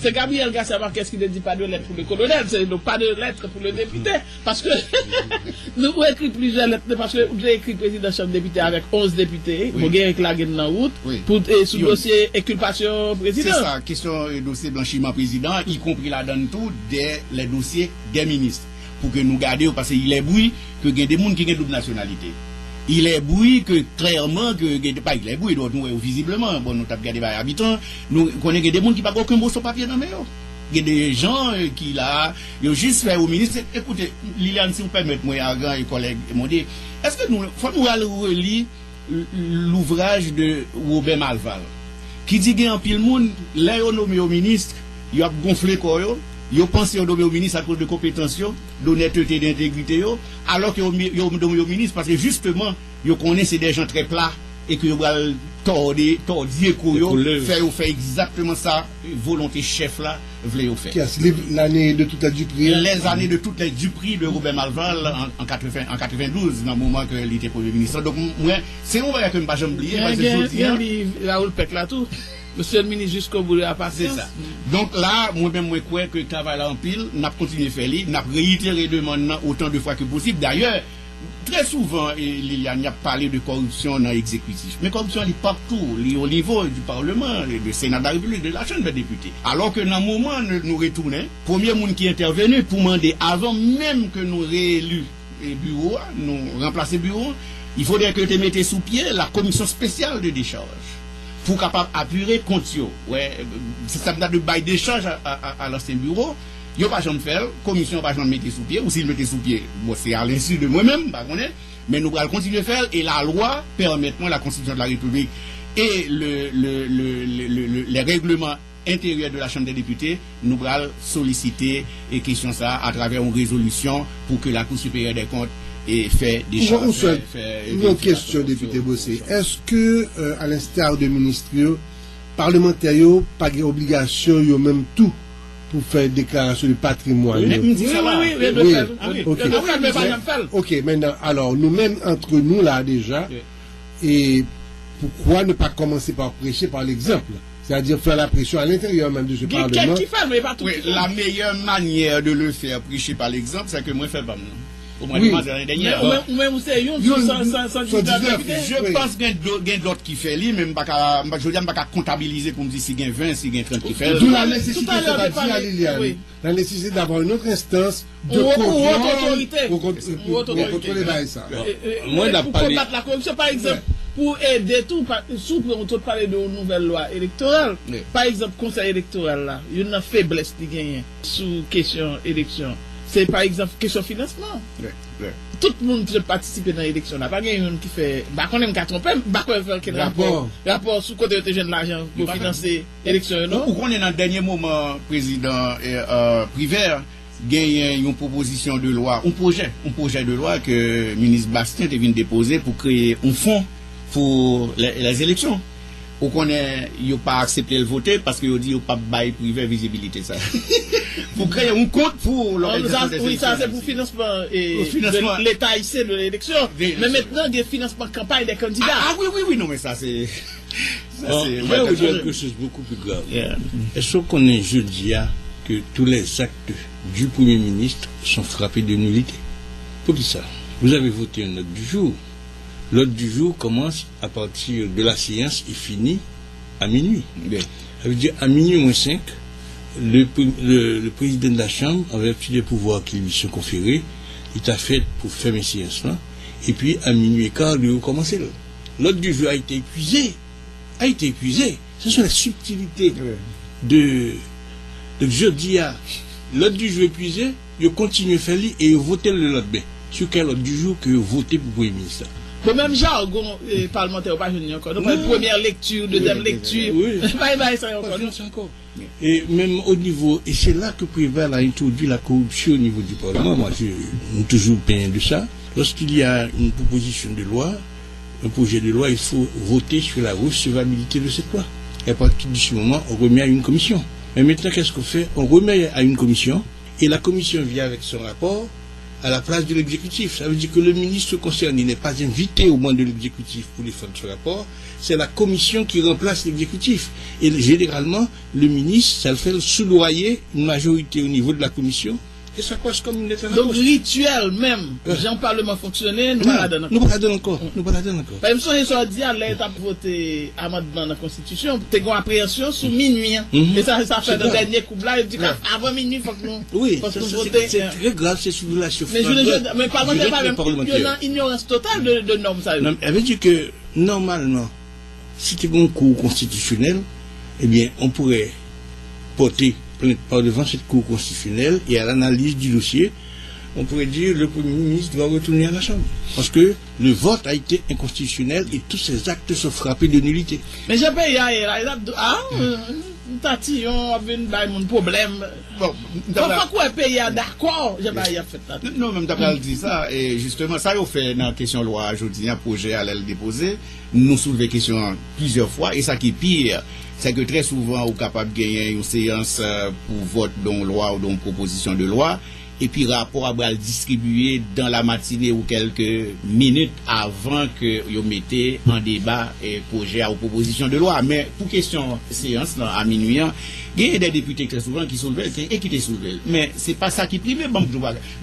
C'est Gabriel Gassama qui ne dit pas de lettres pour le colonel, c'est pas de lettres pour le député. Parce que nous avons écrit plusieurs lettres, parce que vous avez écrit président de la Chambre des députés avec 11 députés, vous avez éclairé dans la route, pour sous dossier inculpation président. C'est ça, question dossier blanchiment président, y compris là-dedans tout, les dossiers des ministres. Pour que nous gardions, parce qu'il est bruit que il y a des gens qui ont double nationalité. Il est bruit que clairement que pas il est bruit donc nous visiblement bon nous t'a regardé par habitants nous connaissons des gens qui pas aucun mot sur papier dans mais il y a des gens qui là ils ont juste fait au ministre écoutez Liliane si vous permettez moi à grand et collègues m'ont dit est-ce que nous faut nous aller relire l'ouvrage de Robert Malval qui dit qu'il y a un pile monde là nommé au ministre il a gonflé quoi yo pensé au ministre à cause de compétences, d'honnêteté, d'intégrité, alors que yo au ministre parce que justement, yo connaissent c'est des gens très plats et que yo va tordir faire exactement ça, volonté chef là, voulait faire. L'année de toute la Dupri. Les années de toute la Dupri de Robert Malval en 92, dans le moment que il était Premier ministre. Donc, moi, c'est un vrai que je ne vais pas oublier. Il y a Raoul Peck là tout. Monsieur le ministre, jusqu'au bout de la patience. C'est ça. Donc là, moi-même, je crois que le travail là en pile, n'a continué à faire, n'a réitéré demande autant de fois que possible. D'ailleurs, très souvent, il y a parlé de corruption dans l'exécutif. Mais corruption, elle est partout, au niveau du Parlement, du Sénat de la République, de la Chambre des députés. Alors que dans le moment où nous retournons, premier monde qui est intervenu pour demander, avant même que nous réélus le bureau, nous remplacer le bureau, il faudrait que tu mettes sous pied la commission spéciale de décharge. Pour capable appuyer compte ça me donne de bail d'échange à l'ancien bureau il n'y a pas jamais faire commission pas jamais mettre sous pied ou s'il mettait sous pied bon c'est à l'insu de moi-même mais nous allons continuer à faire et la loi permet la constitution de la République et les règlements intérieurs de la Chambre des députés nous allons solliciter et question ça à travers une résolution pour que la Cour supérieure des comptes et fait des choses. Une question, député Bossé. Est-ce que, à l'instar de ministres, parlementaires, pas d'obligation, même tout pour faire déclaration de patrimoine? Ok, maintenant, alors, nous-mêmes, entre nous là déjà, et pourquoi ne pas commencer par prêcher par l'exemple? C'est-à-dire faire la pression à l'intérieur même de ce Parlement. La meilleure manière de le faire, prêcher par l'exemple, c'est que moi, je fais pas moi. Au moins, oui. Je pense qu'il y a d'autres qui font lui, même je ne vais pas comptabiliser comme si il y a 20, si il y a 30 qui font. D'où la nécessité, à Liliane, la nécessité d'avoir une autre instance de contrôler ça. Pour combattre la corruption, par exemple, pour aider tout, on parler de nouvelle loi électorale. Par exemple, conseil électoral là, il y a une faiblesse qui gagne sous question élection. c'est par exemple question financement. Ouais. Tout le monde peut participer dans l'élection. Pas quelqu'un qui fait, on aime qu'à tromper, on faire quel rapport sous côté de jeune l'argent pour financer l'élection, non? Ou qu'on est dans le dernier moment, président Privert, gagne une proposition de loi, un projet de loi que le ministre Bastien vient déposer pour créer un fonds pour les élections. Ou qu'on n'a pas accepté le voter parce qu'il dit qu'il n'y a pas de privé visibilité. Ça. Pour créer un compte pour l'organisation des élections. Oui, ça c'est pour financement de l'État ici de l'élection. Mais maintenant, il y a financement de campagne des candidats. Oui, non, mais ça c'est. Je vais vous dire quelque chose de beaucoup plus grave. Est-ce qu'on est jeudi que tous les actes du Premier ministre sont frappés de nullité? Pour qui ça? Vous avez voté un ordre du jour. L'ordre du jour commence à partir de la séance et finit à minuit. Bien. Ça veut dire à minuit moins 5, le président de la Chambre, en vertu des pouvoirs qui lui sont conférés, il a fait pour fermer séance là. Et puis à minuit et quart, il a recommencé l'autre. L'ordre du jour a été épuisé. Ce sont les subtilités de jeudi à l'ordre du jour épuisé, il continue à faire lui et il vote le l'autre bien. Sur quel ordre du jour que voter pour le Premier ministre? Le même jargon parlementaire, pas jeune encore. Donc, première lecture, deuxième lecture. Oui. Ça encore. Et même au niveau, et c'est là que Préval a introduit la corruption au niveau du Parlement. Moi, je suis toujours peint de ça. Lorsqu'il y a une proposition de loi, un projet de loi, il faut voter sur la recevabilité de cette loi. Et à partir de ce moment, on remet à une commission. Mais maintenant, qu'est-ce qu'on fait? On remet à une commission, et la commission vient avec son rapport à la place de l'exécutif. Ça veut dire que le ministre concerné n'est pas invité au moins de l'exécutif pour défendre ce rapport. C'est la commission qui remplace l'exécutif. Et généralement, le ministre, ça le fait soudoyer une majorité au niveau de la commission. Et ça passe comme une lettre. Donc, rituel même, Jean Parlement fonctionnel, nous ne la donnons encore. Nous ne la donnons encore. Par exemple, si on dit à l'État pour voter amendement dans la Constitution, tu as une appréhension sous minuit. Et ça fait dans le dernier coup là, il dit qu'avant minuit, il faut que nous voter. C'est très grave, c'est sur la chauffe. Mais parlementaire, il y a une ignorance totale de normes. Ça veut dire que, normalement, si tu as un cours constitutionnel, eh bien, on pourrait porter plainte par devant cette Cour constitutionnelle et à l'analyse du dossier, on pourrait dire que le Premier ministre doit retourner à la Chambre. Parce que le vote a été inconstitutionnel et tous ces actes sont frappés de nullité. Mais j'ai pas tatillon avec un problème. Bon, pourquoi pays est d'accord? J'ai pas fait ça. Non, même d'après dit ça, et justement, ça, on fait dans la question loi aujourd'hui, un projet à l'aile déposé, nous soulevons la question plusieurs fois, et ça qui est pire, c'est que très souvent, on est capable de gagner une séance pour vote d'une loi ou d'une proposition de loi, et puis rapport à distribuer dans la matinée ou quelques minutes avant que vous mettez en débat et projet ou proposition de loi. Mais pour question séance, là, à minuit, il y a des députés très souvent qui soulèvent et qui te soulèvent. Mais c'est pas ça qui prive.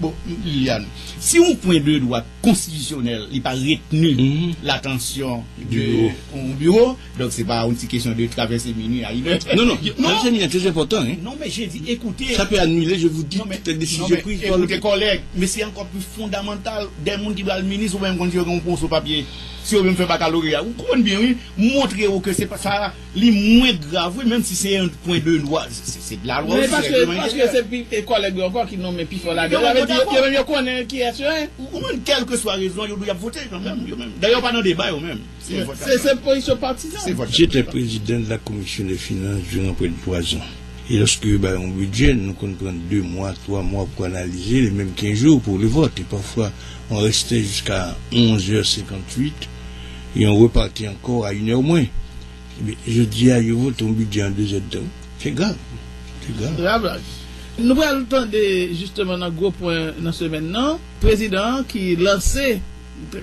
Bon, Liliane, si on point de loi constitutionnelle, il n'a pas retenu l'attention du bureau, donc c'est pas une petite question de traverser minuit à une heure. Non, c'est très important. Hein? Non, mais j'ai dit, écoutez. Ça peut annuler, je vous dis, cette décision prise par le collègues, mais c'est encore plus fondamental des gens qui va le ministre ou même quand ils ont un sur papier. Si on ne fait pas baccalauréat, vous comprenez bien, oui, montrer que c'est pas ça, les moins grave, oui, même si c'est un point de loi, c'est de la loi. Mais parce que c'est les collègues encore qui n'ont même plus fort la gueule. Il y a même qui est sûr. Ou même quelle que soit la raison, ils doivent voter quand même. D'ailleurs, pas dans le débat, même. C'est position partisane. J'étais président de la commission des finances durant près de 3 ans. Et lorsque on budget, nous comprenons 2 mois, 3 mois pour analyser, les mêmes 15 jours pour le vote. Et parfois, on restait jusqu'à 11h58 et on repartait encore à 1h moins. Je dis à vous, ton budget en 2 heures de temps. C'est grave. C'est grave. Nous avons le temps de, justement, dans le gros point dans ce maintenant, président qui lançait,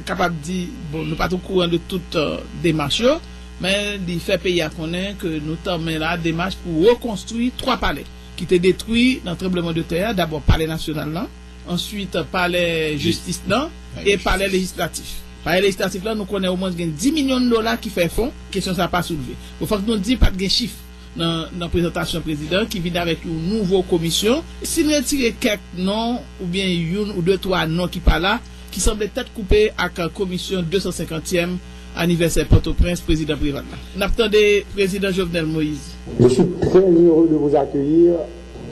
capable de dire, bon, nous pas au courant de toute démarche, mais il fait payer à connaître que nous sommes là démarche pour reconstruire 3 palais qui étaient détruits dans le tremblement de terre. D'abord palais national là, ensuite palais justice là et palais législatif. Palais législatif là, nous connaissons au moins 10 millions de dollars qui fait fond. Question ça pas soulevé. Il faut que nous disions pas de chiffres dans la présentation président qui vient avec une nouvelle commission. Si nous retirons quelques noms ou bien une ou 2, 3 noms qui parlent là, qui semblent peut-être coupés avec la commission 250e anniversaire Port-au-Prince, président Préval. Nous attendons président Jovenel Moïse. Je suis très heureux de vous accueillir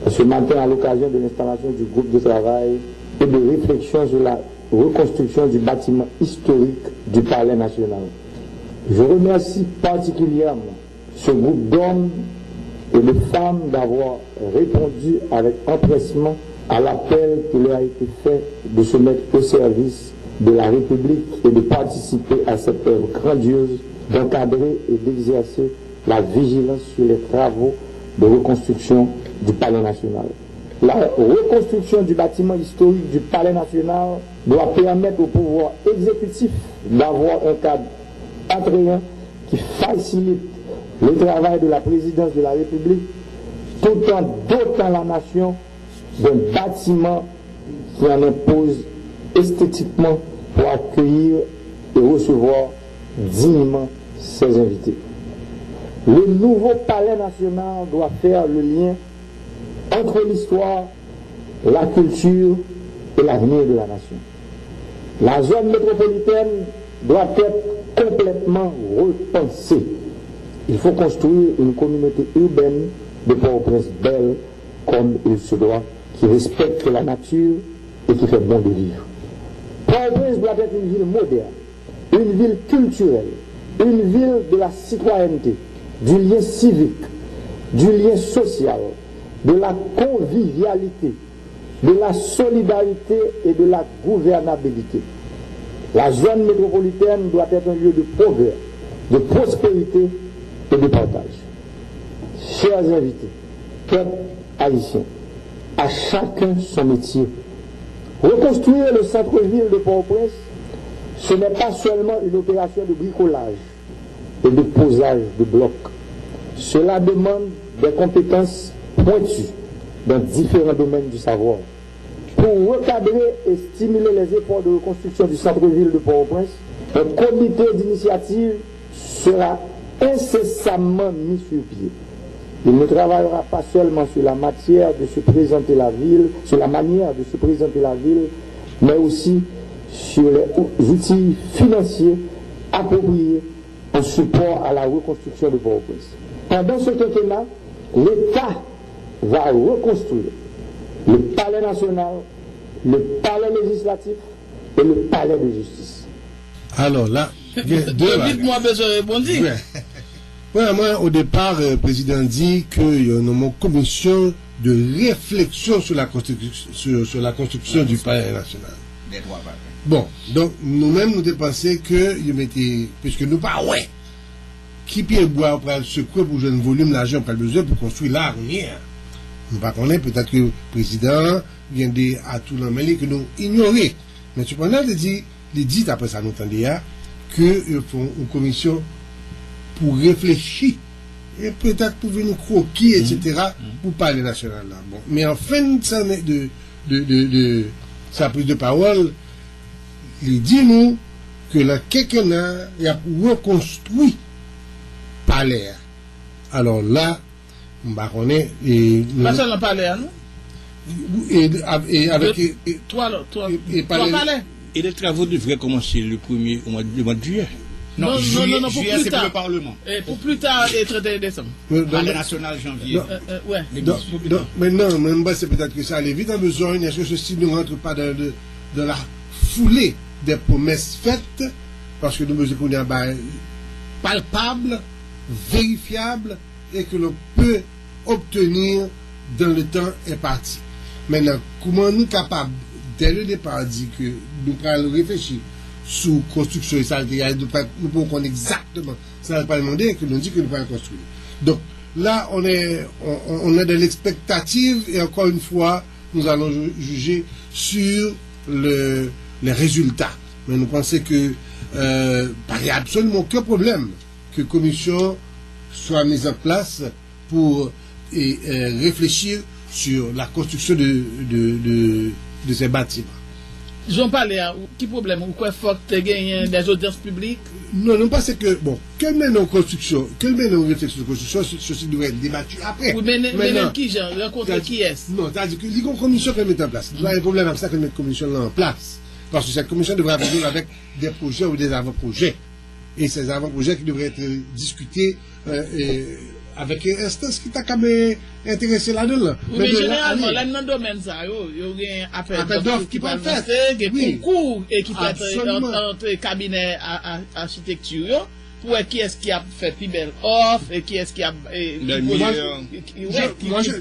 ce matin à l'occasion de l'installation du groupe de travail et de réflexion sur la reconstruction du bâtiment historique du Palais national. Je remercie particulièrement ce groupe d'hommes et de femmes d'avoir répondu avec empressement à l'appel qui leur a été fait de se mettre au service de la République et de participer à cette œuvre grandiose d'encadrer et d'exercer la vigilance sur les travaux de reconstruction du Palais national. La reconstruction du bâtiment historique du Palais national doit permettre au pouvoir exécutif d'avoir un cadre attrayant qui facilite le travail de la présidence de la République, tout en dotant la nation d'un bâtiment qui en impose esthétiquement pour accueillir et recevoir dignement ses invités. Le nouveau Palais national doit faire le lien entre l'histoire, la culture et l'avenir de la nation. La zone métropolitaine doit être complètement repensée. Il faut construire une communauté urbaine de Port-au-Prince belle comme il se doit, qui respecte la nature et qui fait bon de vivre. Port-au-Prince doit être une ville moderne, une ville culturelle, une ville de la citoyenneté, du lien civique, du lien social, de la convivialité, de la solidarité et de la gouvernabilité. La zone métropolitaine doit être un lieu de progrès, de prospérité et de partage. Chers invités, peuple haïtien, à chacun son métier. Reconstruire le centre-ville de Port-au-Prince, ce n'est pas seulement une opération de bricolage et de posage de blocs. Cela demande des compétences pointues dans différents domaines du savoir. Pour recadrer et stimuler les efforts de reconstruction du centre-ville de Port-au-Prince, un comité d'initiative sera incessamment mis sur pied. Il ne travaillera pas seulement sur la matière de se présenter la ville, sur la manière de se présenter la ville, mais aussi sur les outils financiers appropriés en support à la reconstruction de Port-au-Prince. Pendant ce quinquennat, l'État va reconstruire le Palais national, le Palais législatif et le Palais de justice. Alors là, dites-moi besoin de répondre. Moi, au départ, le président dit qu'il y a une commission de réflexion sur la construction du Palais national. Bon, donc nous-mêmes nous dépensons que il mettait, puisque nous pas ouais, qui peut boire pour se couper pour jouer un volume d'argent pour le besoin pour construire l'arrière. Nous ne connaissons pas, peut-être que le président vient de à tout l'emmêler que nous ignorons. Mais cependant, il dit après ça, nous entendons qu'ils font une commission pour réfléchir et peut-être pour venir croquer, etc., pour parler national là. Bon. Mais en fin de sa prise de parole, il dit nous que le quinquennat il a reconstruit palais. Alors là, on est pas seulement palais, non? Et avec trois palais. Et les travaux devraient commencer le mois de juillet. Non, pour juillet, plus c'est tard. pour le Parlement. Et pour plus tard, le 31 décembre. Palais national janvier. Ouais. Maintenant, même c'est peut-être que ça allait vite en besoin. Est-ce que ceci ne rentre pas dans la foulée des promesses faites? Parce que nous besoin qu'on ait un bail palpable, vérifiable et que l'on peut obtenir dans le temps imparti. Maintenant, comment nous sommes capables, dès le départ, dire que nous allons réfléchir sous construction et ça, nous pouvons connaître exactement, ça ne va pas demander que nous dit que nous allons construire. Donc là, on est dans l'expectative et encore une fois, nous allons juger sur les résultats. Mais nous pensons que il n'y a absolument aucun problème que la commission soit mise en place pour réfléchir sur la construction de ces bâtiments. J'en parlais, qui problème? Ou quoi faut que tu gagnes des audiences publiques? Non, non, parce que, bon, quelle mène en construction, quelle mène en réflexion de construction, ceci devrait être débattu après. Ou mais qui, genre, rencontrer qui est? Non, c'est-à-dire que les commissions qu'elle met en place, il y a un problème avec ça qu'elle met la commission là en place. Parce que cette commission devrait venir avec des projets ou des avant-projets. Et ces avant-projets qui devraient être discutés avec une instance qui t'a quand même intéressé là-dedans. Mais généralement, là, dans le domaine, ça, il y a un appel d'offres qui peut faire, des concours et qui peut être entre cabinets architecture pour qui est-ce qui a fait plus belle offre et qui est-ce qui a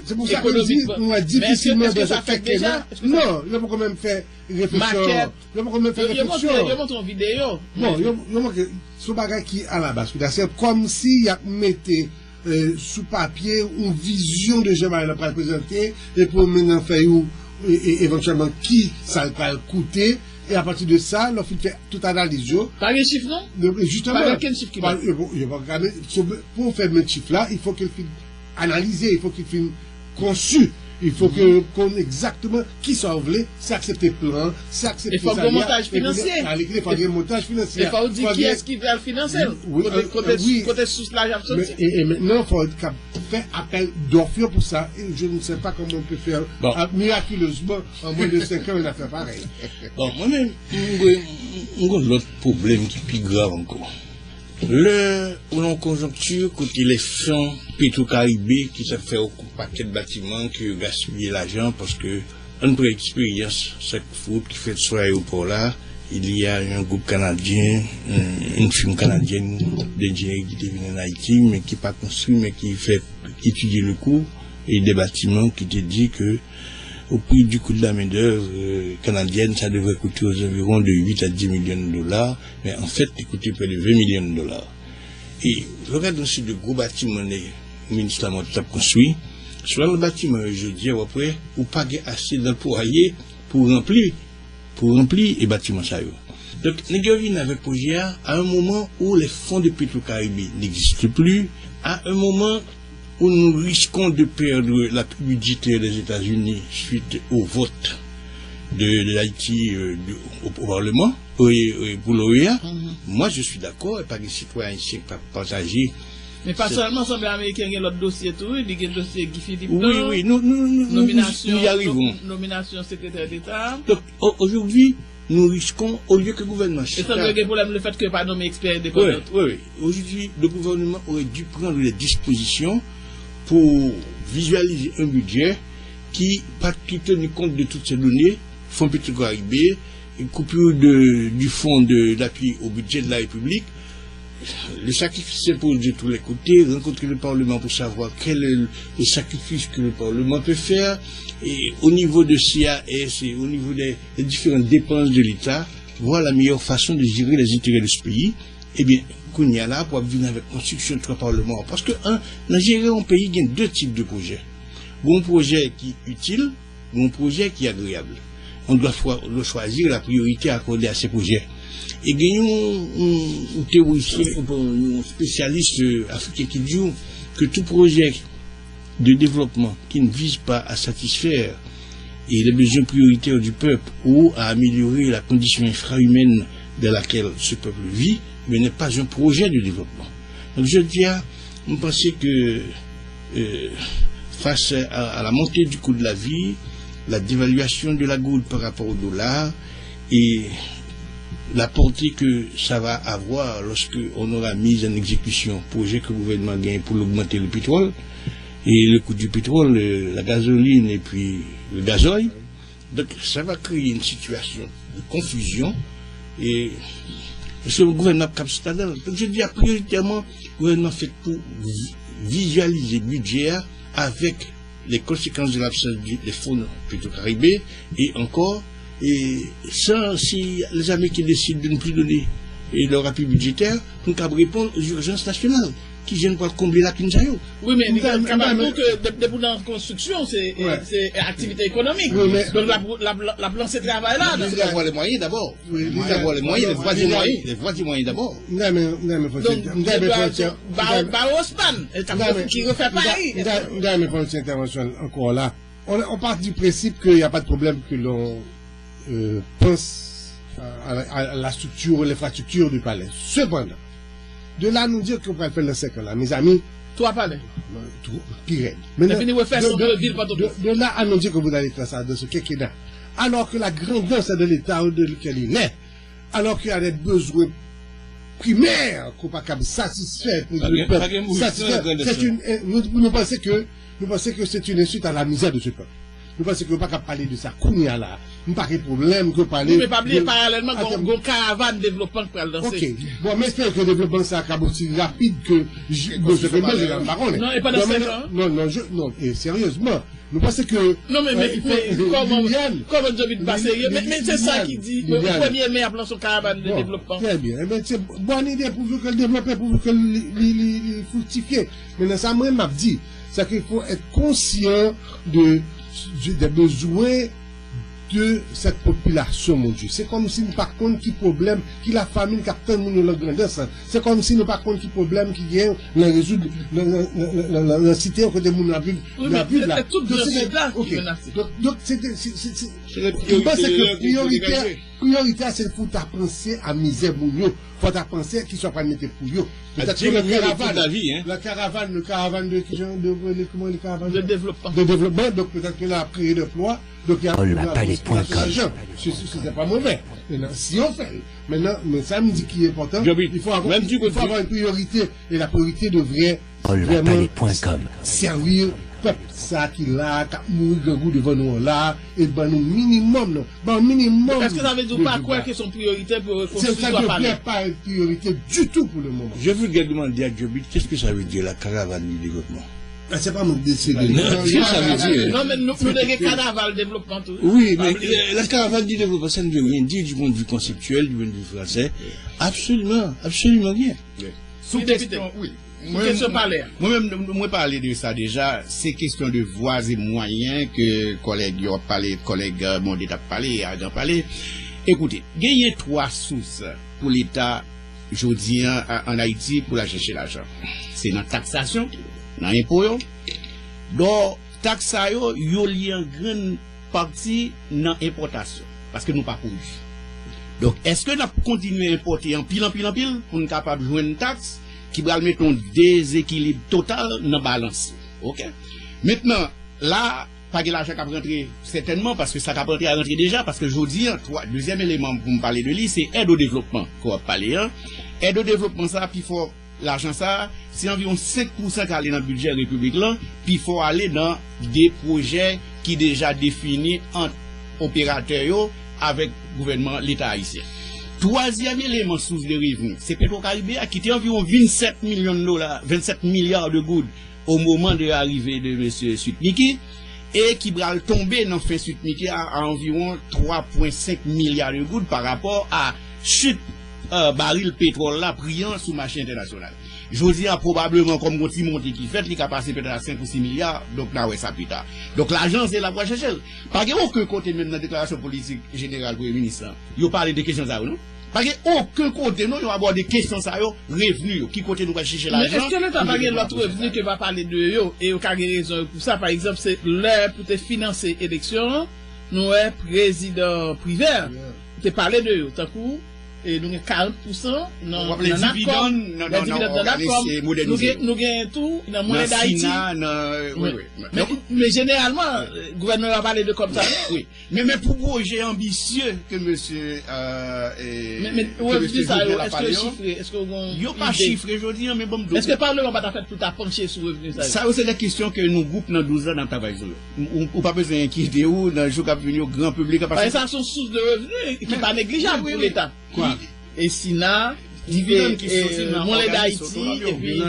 c'est pour ça que je dis, moi, difficilement de ça fait déjà. Non, il faut quand même faire réflexion. Il faut quand même faire réflexion. Il montre une vidéo. Non, il montre ce bagage qui à la base. C'est comme si il mettait sous papier une vision de Jean-Marie le présenter et pour maintenant faire éventuellement qui ça va coûter. Et à partir de ça, l'on fait toute analyse. Par les chiffres, non? Justement. Par quel chiffre qui va? Pour faire ce chiffre-là, il faut qu'il soit analysé, il faut qu'il soit conçu. Il faut qu'on exactement qui s'en voulait, c'est accepter le plan, c'est accepter il faut un montage financier. Il faut un montage financier. Il faut dire qui est-ce qui va le financer. Côté sous l'âge absolu. Et maintenant, il faut faire appel d'offres pour ça. Et je ne sais pas comment on peut faire miraculeusement, en moins de 5 ans, on a fait pareil. Bon, moi-même, on a l'autre problème qui est plus grave encore. En conjoncture, côté les fonds Petro-Caribé qui s'est fait au paquet de bâtiments qui gaspillent l'argent parce que, une vraie expérience, cette faute qui fait sur l'aéroport là, il y a un groupe canadien, une firme canadienne d'ingénierie qui est venue en Haïti, mais qui n'est pas construit, mais qui fait étudier le coût et des bâtiments qui te dit que, au prix du coût de la main-d'œuvre canadienne, ça devrait coûter aux environs de 8 à 10 millions de dollars, mais en fait, il coûtait près de 20 millions de dollars. Et regardons sur de gros bâtiments le ministère a construit. Sur le bâtiment, je dis après, vous payez assez d'employés pour remplir les bâtiments ça. Donc, nous avons avec projet à un moment où les fonds de Petro-Caribé n'existent plus, à un moment où nous risquons de perdre l'appui budgétaire des États-Unis suite au vote de l'Haïti au Parlement pour l'OEA. Moi, je suis d'accord, et pas des citoyens ici qui partagent. Mais pas seulement l'Assemblée américaine, il y a l'autre dossier, il y a le dossier Guy Philippe. Oui, nous y arrivons. Nomination secrétaire d'État. Donc, aujourd'hui, nous risquons, au lieu que le gouvernement... Et ça veut dire problème le fait que pas nommé expert indépendant. Oui. Aujourd'hui, le gouvernement aurait dû prendre les dispositions pour visualiser un budget qui tenu compte de toutes ces données, fonds Petro-Caribé, coupure du fonds d'appui au budget de la République. Le sacrifice s'impose de tous les côtés, rencontrer le Parlement pour savoir quel est le sacrifice que le Parlement peut faire, et au niveau de CAS et au niveau des différentes dépenses de l'État, voir la meilleure façon de gérer les intérêts de ce pays. Eh bien, qu'on y a là pour venir avec construction de 3 parlements. Parce que, dans gérer un pays, il y a 2 types de projets. Un projet qui est utile, ou un projet qui est agréable. On doit choisir la priorité accordée à ces projets. Et gagnons un théoricien, un spécialiste africain qui dit que tout projet de développement qui ne vise pas à satisfaire les besoins prioritaires du peuple ou à améliorer la condition infrahumaine dans laquelle ce peuple vit, mais n'est pas un projet de développement. Donc je dis on pensait que face à la montée du coût de la vie, la dévaluation de la goutte par rapport au dollar et la portée que ça va avoir lorsque on aura mis en exécution le projet que le gouvernement gagne pour augmenter le pétrole et le coût du pétrole, la gasoline et puis le gazoil. Donc ça va créer une situation de confusion et c'est le gouvernement capitadal. Donc je dis prioritairement le gouvernement fait pour visualiser le budget avec les conséquences de l'absence des fonds Petro-Caribé et encore et sans si les Américains décident de ne plus donner leur appui budgétaire, nous devons répondre aux urgences nationales qui viennent pour combler la Kinshasa. Oui, mais nous avons que depuis la construction, c'est activité économique. Oui, mais donc la plan c'est travail là. Nous devons avoir les moyens d'abord. Nous devons avoir les moyens, les voies du moyen d'abord. Donc, Osman, qui refait Paris. Nous avons fait cette intervention encore là. On part du principe qu'il n'y a pas de problème que l'on pense à la structure, l'infrastructure du palais. Cependant, de là nous dire qu'on va faire le 5 ans là, mes amis. Toi palais. Pire. De là à nous dire que vous allez faire ça dans ce quinquennat. Alors que la grandeur de l'État de lequel il est, alors qu'il y a des besoins primaire qu'on pas capable satisfaire pour le peuple. C'est une, nous pensons que c'est une insulte à la misère de ce peuple. Nous pensons que nous ne pouvons pas parler de ça. Kounia là. Nous n'avons pas de problème que parler. Nous ne pouvons pas oublier parallèlement qu'on caravane développement pour aller danser. Ok. Bon, mais j'espère que le développement ça va aussi rapide que je vais baronne. Non, et pas dans 5 ans. Non, et sérieusement. Nous pensons que. Non, mais comment Jobit pas sérieux? Mais c'est ça qui dit. Le 1er mai, appelons son caravane de développement. Très bien. Mais c'est une bonne idée pour que le développement, pour que le fructifier. Mais ça m'a dit, c'est qu'il faut être conscient des besoins de cette population, mon Dieu. C'est comme si nous par contre qui problème, qui la famille qui a tant de monde dans la grandeur. C'est comme si nous par contre qui problème qui vient dans résoudre la cité au côté de mon ville. La ville là. Donc c'est priorité c'est pour ta penser à misère pour nous. Faut ta penser qui soit pas mettre pour nous. Peut-être que la caravane de comment les caravanes de développement donc peut-être que la créé d'emploi. Donc il y a c'est pas mauvais. Si on fait maintenant mais ça me dit qu'il est important. Il faut avoir une priorité et la priorité devrait vraiment servir peuple ça qui là mourir de goût devant nous là et ben nous minimum est-ce que ça veut dire pas quoi que son priorité pour ça ne devrait pas une priorité du tout pour le moment. Je veux demander à Jobit qu'est-ce que ça veut dire la caravane du développement. C'est pas mon décision. Qu'est-ce que ça veut dire? Non, mais nous devons carnaval développement tout. Oui, mais la caravane du développement, ça ne veut rien dire du point de vue conceptuel, du point de vue français. Absolument rien. Sous question, oui. Moi, parler de ça déjà, c'est question de voies et moyens que collègues ont parlé, collègues Mondé a parlé, Adam parlé. Écoutez, il y a 3 sources pour l'État, je dis, en Haïti pour la chercher l'argent. C'est dans la taxation, dans l'impôt, donc, taxation, il y a une grande partie dans l'importation, parce que nous pas produit. Donc, est-ce que nous continuons à importer en pile pour nous capables de jouer une taxe qui va mettre un déséquilibre total dans la balance? Ok? Maintenant, là, pas que l'argent qui va rentrer certainement, parce que ça va rentrer déjà, parce que je vous dis, deuxième élément pour me parler de lui, c'est aide au développement qu'on va parler. Aide au développement, ça, puis il faut l'argent, ça, c'est environ 5% qui aller dans le budget république là, puis il faut aller dans des projets qui déjà définis entre opérateurs avec le gouvernement, l'État haïtien. Troisième élément source de revenus, c'est Petro-Caribéa qui était environ 27 millions de dollars, 27 milliards de gouttes au moment de l'arrivée de M. Sutniki et qui va tomber dans fin Sutniki à environ 3,5 milliards de gouttes par rapport à chute baril pétrole là priant sous marché international. Je dis probablement comme Gonti Monti qui fait, il a passé peut-être à 5 ou 6 milliards, donc là, ouais, ça plus tard. Donc l'argent, c'est la voie chercher. Pas aucun côté même dans la déclaration politique générale pour le ministre, il a parlé de questions ça, non? Pas aucun côté, non, il va avoir des questions ça, revenus, qui côté nous va chercher l'argent. Mais est-ce que l'État n'a pas l'autre revenu qui va parler de yo, et au cas de raison pour ça, par exemple, c'est l'heure pour te financer l'élection, nous, président privé, te parler de yo, t'as coup, et nous avons 40% dans les dividendes nous gagnons tout dans le monde d'Haïti. Mais généralement, le gouvernement va parler de comme ça. Oui. Mais pour projet ambitieux que monsieur mais est-ce que il n'y a pas chiffré, je dis, mais bon. Est-ce que le Parlement va faire tout à pencher sur revenu ça? Ça, c'est la question que nous groupes dans 12 ans dans le travail. Ou pas besoin d'inquiéter ou dans le jour qui venir au grand public. Ça, sont sources de revenus qui n'est pas négligeable pour l'État. Quoi? Et Sina, dividende qui sont monnaie d'Haïti, et puis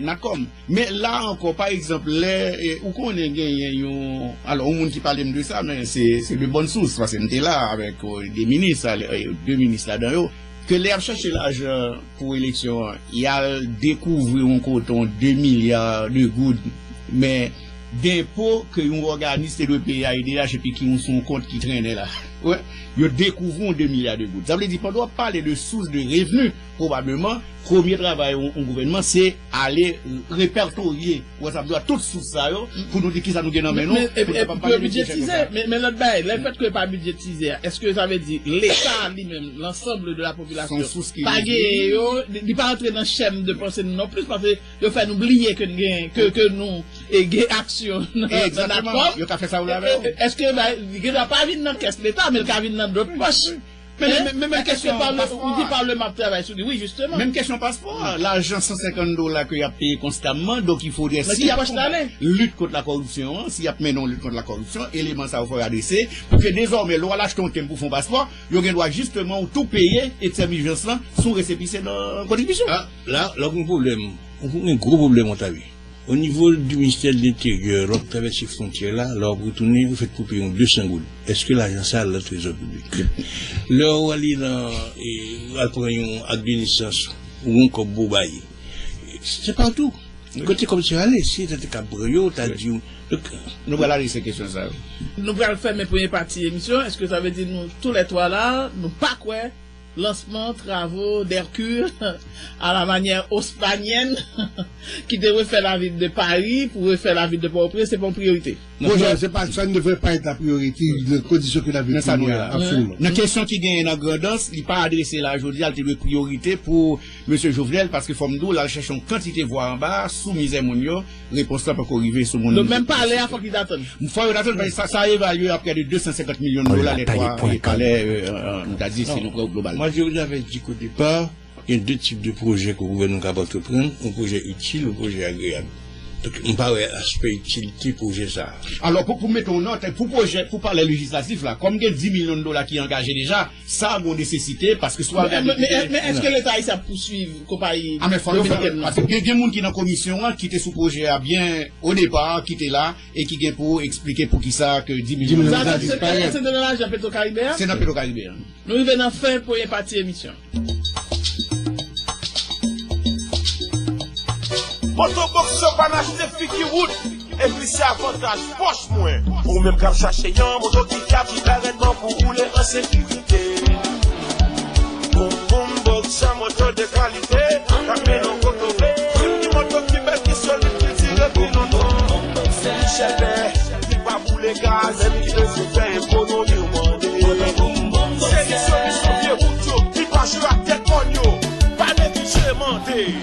Nacom. Mais là encore, par exemple, où qu'on est gagné, alors, au monde qui parle de ça, mais c'est de bonnes sources, parce qu'on était là avec des ministres, 2 ministres là-dedans, que l'air chercher l'argent pour l'élection, il a découvert un coton 2 milliards de gouttes, mais d'impôts que nous organisons le pays a aidé là, je sais pas qui ont son compte qui traînait là. Ouais, ils découvrent 2 milliards de gouttes. Ça veut dire qu'on doit parler de sources de revenus, probablement. Premier travail au gouvernement, c'est aller répertorier, ça doit toutes sources ça, pour nous dire qui ça nous gagne dans maintenant. Mais budgétiser, mais notre bail, le fait que pas budgétiser, est-ce que ça veut dire l'État lui-même, l'ensemble de la population, pas il pas entrer dans le schéma de pensée non plus, parce que il fait nous oublier que nous, et action, exactement, il a fait ça, est-ce que, il va pas venir dans la caisse de l'État, mais il va venir dans d'autres poches. Même question on dit Parlement travaille sur lui, oui, justement. Même question passeport. L'argent $150 qu'il a payé constamment, donc il faudrait s'il y a lutte contre la corruption, s'il y a maintenant lutte contre la corruption, élément ça il faut adresser, pour que désormais, l'on lâche ton thème pour son passeport, il doit justement tout payer et servir là sous récépissé dans la contribution. Là, un gros problème, on t'a vu. Au niveau du ministère de l'Intérieur, on traverse ces frontières-là, alors vous tournez, vous faites pour payer 200 gouttes. Est-ce que l'argent ça a le trésor public? Là, on va aller dans, prendre un acte de naissance, ou un comme Bobaye. C'est partout. Côté comme ça, allez, si t'as des cabrio, t'as dit, nous voilà les ces questions ça. Nous allons faire mes premières parties d'émission. Est-ce que ça veut dire nous, tous les trois là, nous pas quoi? Lancement, travaux d'Hercule à la manière haussmannienne qui devrait faire la ville de Paris pour refaire la ville de Port-au-Prince, c'est pas une priorité. Non, ça ne devrait pas être la priorité, la condition que la ville a. Absolument. La question qui gagne dans Grandance, il n'est pas adressé là aujourd'hui à la priorité pour M. Jovenel parce que Fomdo, là, cherche une quantité de voix en bas, sous misère monio, réponse pas pour arriver sur mon. Donc même pas aller à faut qu'il attende. Il faut attendre parce que ça a évalué à près de 250 millions de dollars les trois palais, on a dit c'est le global. Moi, je vous avais dit qu'au départ, il y a deux types de projets que le gouvernement va entreprendre, un projet utile, un projet agréable. Donc, on parle d'aspect utilité projet ça. Alors, pour mettre en note, pour parler législatif, là, comme il y a 10 millions de dollars qui sont engagés déjà, ça a une nécessité parce que soit. Mais est-ce que l'État, ça poursuit, compagnie? Ah, mais parce qu'il y a des gens qui sont dans la commission, qui étaient sous projet à bien, au départ, qui étaient là, et qui viennent pour expliquer pour qui ça, que 10 millions de dollars. C'est de l'argent dans Petro-Caribéen? C'est dans Petro-Caribéen. Nous venons en fin pour une partie émission. Motobox pas acheter Fiki Wood et puis c'est avantage poche moins ou même quand chercher un moto qui capte carrément pour rouler en sécurité. Box un moteur de qualité capé non cotobe une moto qui met qui seul qui tire puis non c'est cher qui pas bouler gaz même qui ne se fait économie au monde. C'est une solution bien route qui pas jouer à tête cogno pas négliger monter.